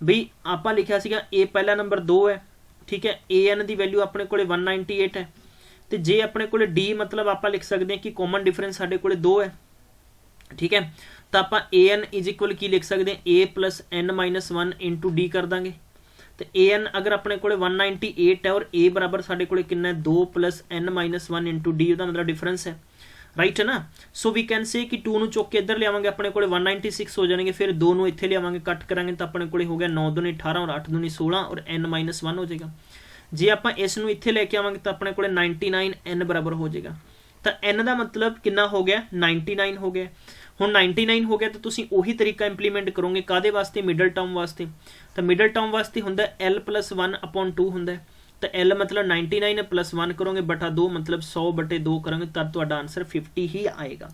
ਬਈ ਆਪਾਂ ਲਿਖਿਆ ਸੀਗਾ a ਪਹਿਲਾ ਨੰਬਰ 2 ਹੈ। ਠੀਕ ਹੈ, an ਦੀ ਵੈਲਿਊ ਆਪਣੇ ਕੋਲੇ 198 ਹੈ, ਤੇ ਜੇ ਆਪਣੇ ਕੋਲੇ d ਮਤਲਬ ਆਪਾਂ ਲਿਖ ਸਕਦੇ ਹਾਂ ਕਿ ਕਾਮਨ ਡਿਫਰੈਂਸ ਸਾਡੇ ਕੋਲੇ 2 ਹੈ। ਠੀਕ ਹੈ, ਤਾਂ ਆਪਾਂ an = ਕੀ ਲਿਖ ਸਕਦੇ ਹਾਂ, a + n - 1 × d ਕਰ ਦਾਂਗੇ। ਤੇ an ਅਗਰ ਆਪਣੇ ਕੋਲੇ 198 ਹੈ, ਔਰ a ਬਰਾਬਰ ਸਾਡੇ ਕੋਲੇ ਕਿੰਨਾ ਹੈ 2 + n - 1 × d, ਉਹਦਾ ਮਤਲਬ ਡਿਫਰੈਂਸ ਹੈ। ਰਾਈਟ ਹੈ ਨਾ। ਸੋ ਵੀ ਕੈਨ ਸੇ ਕਿ 2 ਨੂੰ ਚੁੱਕ ਕੇ ਇੱਧਰ ਲਿਆਵਾਂਗੇ, ਆਪਣੇ ਕੋਲੇ 196 ਹੋ ਜਾਣਗੇ। ਫਿਰ 2 ਨੂੰ ਇੱਥੇ ਲਿਆਵਾਂਗੇ, ਕੱਟ ਕਰਾਂਗੇ, ਤਾਂ ਆਪਣੇ ਕੋਲੇ ਹੋ ਗਿਆ 9 ਦੂਣੀ 18 ਔਰ 8 ਦੂਣੀ 16 ਔਰ n - 1 ਹੋ ਜਾਏਗਾ। ਜੇ ਆਪਾਂ ਇਸ ਨੂੰ ਇੱਥੇ ਲੈ ਕੇ ਆਵਾਂਗੇ ਤਾਂ ਆਪਣੇ ਕੋਲੇ 99 n ਬਰਾਬਰ ਹੋ ਜਾਏਗਾ। ਤਾਂ n ਦਾ ਮਤਲਬ ਕਿੰਨਾ ਹੋ ਗਿਆ 99 ਹੋ ਗਿਆ। ਹੁਣ 99 ਹੋ ਗਿਆ ਤਾਂ ਤੁਸੀਂ ਉਹੀ ਤਰੀਕਾ ਇੰਪਲੀਮੈਂਟ ਕਰੋਗੇ ਕਾਦੇ ਵਾਸਤੇ, ਮਿਡਲ ਟਰਮ ਵਾਸਤੇ। ਤਾਂ ਮਿਡਲ ਟਰਮ ਵਾਸਤੇ ਹੁੰਦਾ l + 1/2 ਹੁੰਦਾ। ਤਾਂ l ਮਤਲਬ 99 + 1 ਕਰੋਗੇ ਬਟਾ 2 ਮਤਲਬ 100/2 ਕਰਾਂਗੇ, ਤਾਂ ਤੁਹਾਡਾ ਆਨਸਰ 50 ਹੀ ਆਏਗਾ।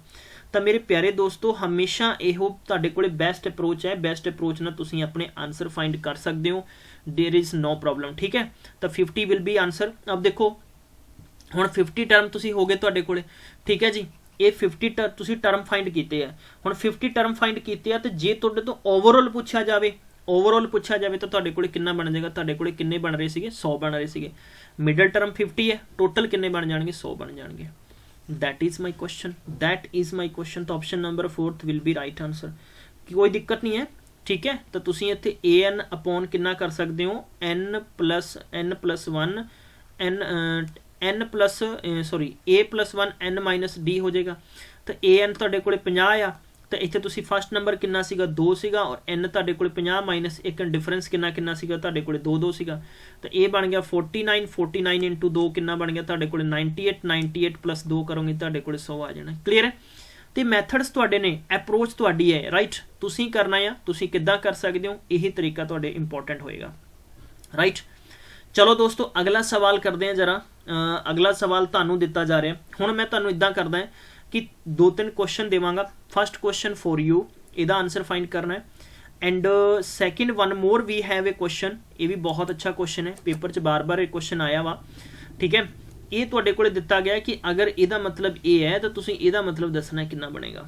ਤਾਂ ਮੇਰੇ ਪਿਆਰੇ ਦੋਸਤੋ, ਹਮੇਸ਼ਾ ਇਹੋ ਤੁਹਾਡੇ ਕੋਲੇ ਬੈਸਟ ਅਪਰੋਚ ਹੈ। ਬੈਸਟ ਅਪਰੋਚ ਨਾਲ ਤੁਸੀਂ ਆਪਣੇ ਆਨਸਰ ਫਾਈਂਡ ਕਰ ਸਕਦੇ ਹੋ। There is no problem. ठीक है, तो 50 विल बी आंसर। अब देखो ਹੁਣ 50 ਟਰਮ ਤੁਸੀਂ ਹੋ ਗਏ ਤੁਹਾਡੇ ਕੋਲੇ, ਠੀਕ ਹੈ ਜੀ। ਇਹ 50 ਤੁਸੀਂ ਟਰਮ ਫਾਈਂਡ ਕੀਤੇ ਆ। ਹੁਣ 50 ਟਰਮ ਫਾਈਂਡ ਕੀਤੇ ਆ, ਤੇ ਜੇ ਤੁਹਾਡੇ ਤੋਂ ਓਵਰਆਲ ਪੁੱਛਿਆ ਜਾਵੇ ਤਾਂ ਤੁਹਾਡੇ ਕੋਲੇ ਕਿੰਨਾ ਬਣ ਜਾਏਗਾ? ਤੁਹਾਡੇ ਕੋਲੇ ਕਿੰਨੇ ਬਣ ਰਹੇ ਸੀਗੇ? 100 ਬਣ ਰਹੇ ਸੀਗੇ। ਮਿਡਲ ਟਰਮ 50 ਹੈ, ਟੋਟਲ ਕਿੰਨੇ ਬਣ ਜਾਣਗੇ? 100 ਬਣ ਜਾਣਗੇ। that is my question ਤਾਂ option number 4 will be right answer। ਕੋਈ ਦਿੱਕਤ ਨਹੀਂ ਹੈ, ਠੀਕ ਹੈ। ਤਾਂ ਤੁਸੀਂ ਇੱਥੇ an ਅਪੋਨ ਕਿੰਨਾ ਕਰ ਸਕਦੇ ਹੋ? n plus 1 n plus sorry a plus 1 n minus d ਹੋ ਜਾਏਗਾ। ਤਾਂ an ਤੁਹਾਡੇ ਕੋਲੇ 50 ਆ, ਤਾਂ ਇੱਥੇ ਤੁਸੀਂ ਫਸਟ ਨੰਬਰ ਕਿੰਨਾ ਸੀਗਾ? 2 ਸੀਗਾ, ਔਰ n ਤੁਹਾਡੇ ਕੋਲੇ 50 ਮਾਈਨਸ 1 ਡਿਫਰੈਂਸ ਕਿੰਨਾ ਸੀਗਾ? ਤੁਹਾਡੇ ਕੋਲੇ 2 ਸੀਗਾ। ਤਾਂ ਇਹ ਬਣ ਗਿਆ 49 ਇੰਟੂ 2 ਕਿੰਨਾ ਬਣ ਗਿਆ? ਤੁਹਾਡੇ ਕੋਲੇ 98 ਪਲੱਸ 2 ਕਰੋਗੇ ਤੁਹਾਡੇ ਕੋਲੇ 100 ਆ ਜਾਣਾ। ਕਲੀਅਰ ਹੈ? ਤੇ ਮੈਥਡਸ ਤੁਹਾਡੇ ਨੇ, ਅਪਰੋਚ ਤੁਹਾਡੀ ਹੈ, ਰਾਈਟ। ਤੁਸੀਂ ਕਰਨਾ ਆ, ਤੁਸੀਂ ਕਿੱਦਾਂ ਕਰ ਸਕਦੇ ਹੋ, ਇਹੀ ਤਰੀਕਾ ਤੁਹਾਡੇ ਇੰਪੋਰਟੈਂਟ ਹੋਏਗਾ, ਰਾਈਟ। ਚਲੋ ਦੋਸਤੋ, ਅਗਲਾ ਸਵਾਲ ਕਰਦੇ ਹਾਂ ਜਰਾ। ਅਗਲਾ ਸਵਾਲ ਤੁਹਾਨੂੰ ਦਿੱਤਾ ਜਾ ਰਿਹਾ। ਹੁਣ ਮੈਂ ਤੁਹਾਨੂੰ ਇੱਦਾਂ ਕਰਦਾ ਹੈ कि 2-3 क्वेश्चन देवांगा। फर्स्ट क्वेश्चन फॉर यू, ਇਹਦਾ आंसर फाइंड करना है। And second one more we have a question, ये भी बहुत अच्छा क्वेश्चन है, पेपर च बार बार ये क्वेश्चन आया वा, ठीक है। ये ਤੁਹਾਡੇ ਕੋਲੇ ਦਿੱਤਾ ਗਿਆ कि अगर ਇਹਦਾ मतलब ये है तो ਤੁਸੀਂ ਇਹਦਾ मतलब ਦੱਸਣਾ ਕਿੰਨਾ ਬਣੇਗਾ।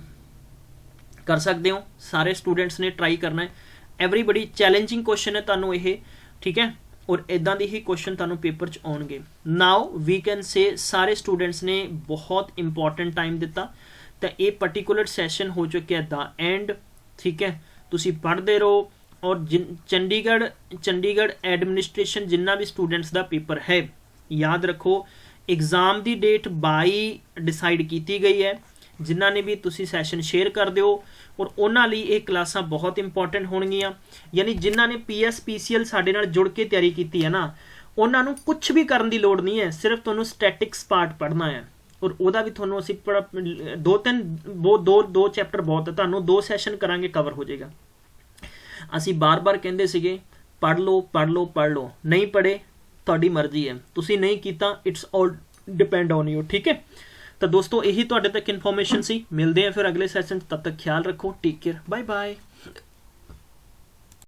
ਕਰ ਸਕਦੇ ਹੋ, ਸਾਰੇ ਸਟੂਡੈਂਟਸ ਨੇ ਟਰਾਈ ਕਰਨਾ ਹੈ। ਐਵਰੀਬਡੀ ਚੈਲੰਜਿੰਗ क्वेश्चन है ਤੁਹਾਨੂੰ ਇਹ, ठीक है। और इदां दी ही क्वेश्चन तुहानूं पेपर च आउणगे। नाउ वी कैन से सारे स्टूडेंट्स ने बहुत इंपॉर्टेंट टाइम दिता, तो ये पर्टिकुलर सैशन हो चुके द एंड, ठीक है। तुसी पढ़ते रहो, और चंडीगढ़ एडमिनिस्ट्रेशन जिन्ना भी स्टूडेंट्स का पेपर है, याद रखो एग्जाम की डेट 22 डिसाइड की गई है। जिन्हों ने भी तुसी सैशन शेयर कर दो, और उन्होंने लिए ये क्लासां बहुत इंपॉर्टेंट होणगियां। यानी जिन्हों ने PS PCL साडे नाल जुड़ के तैयारी की है ना, उन्होंने कुछ भी करने की लोड़ नहीं है, सिर्फ तुहानूं स्टैटिक्स पार्ट पढ़ना है। और उहदा भी तुहानूं असीं दो चैप्टर बहुत है, तुहानूं 2 सैशन करांगे कवर हो जाएगा। असीं बार बार कहंदे सीगे पढ़ लो, नहीं पढ़े तुहाडी मर्जी है, तुसीं नहीं कीता, it's all depend on you, ठीक है। तो दोस्तों यही तुहाडे तक इन्फॉर्मेशन सी। मिलते हैं फिर अगले सैशन, तब तक ख्याल रखो, टेक केयर, बाय बाय।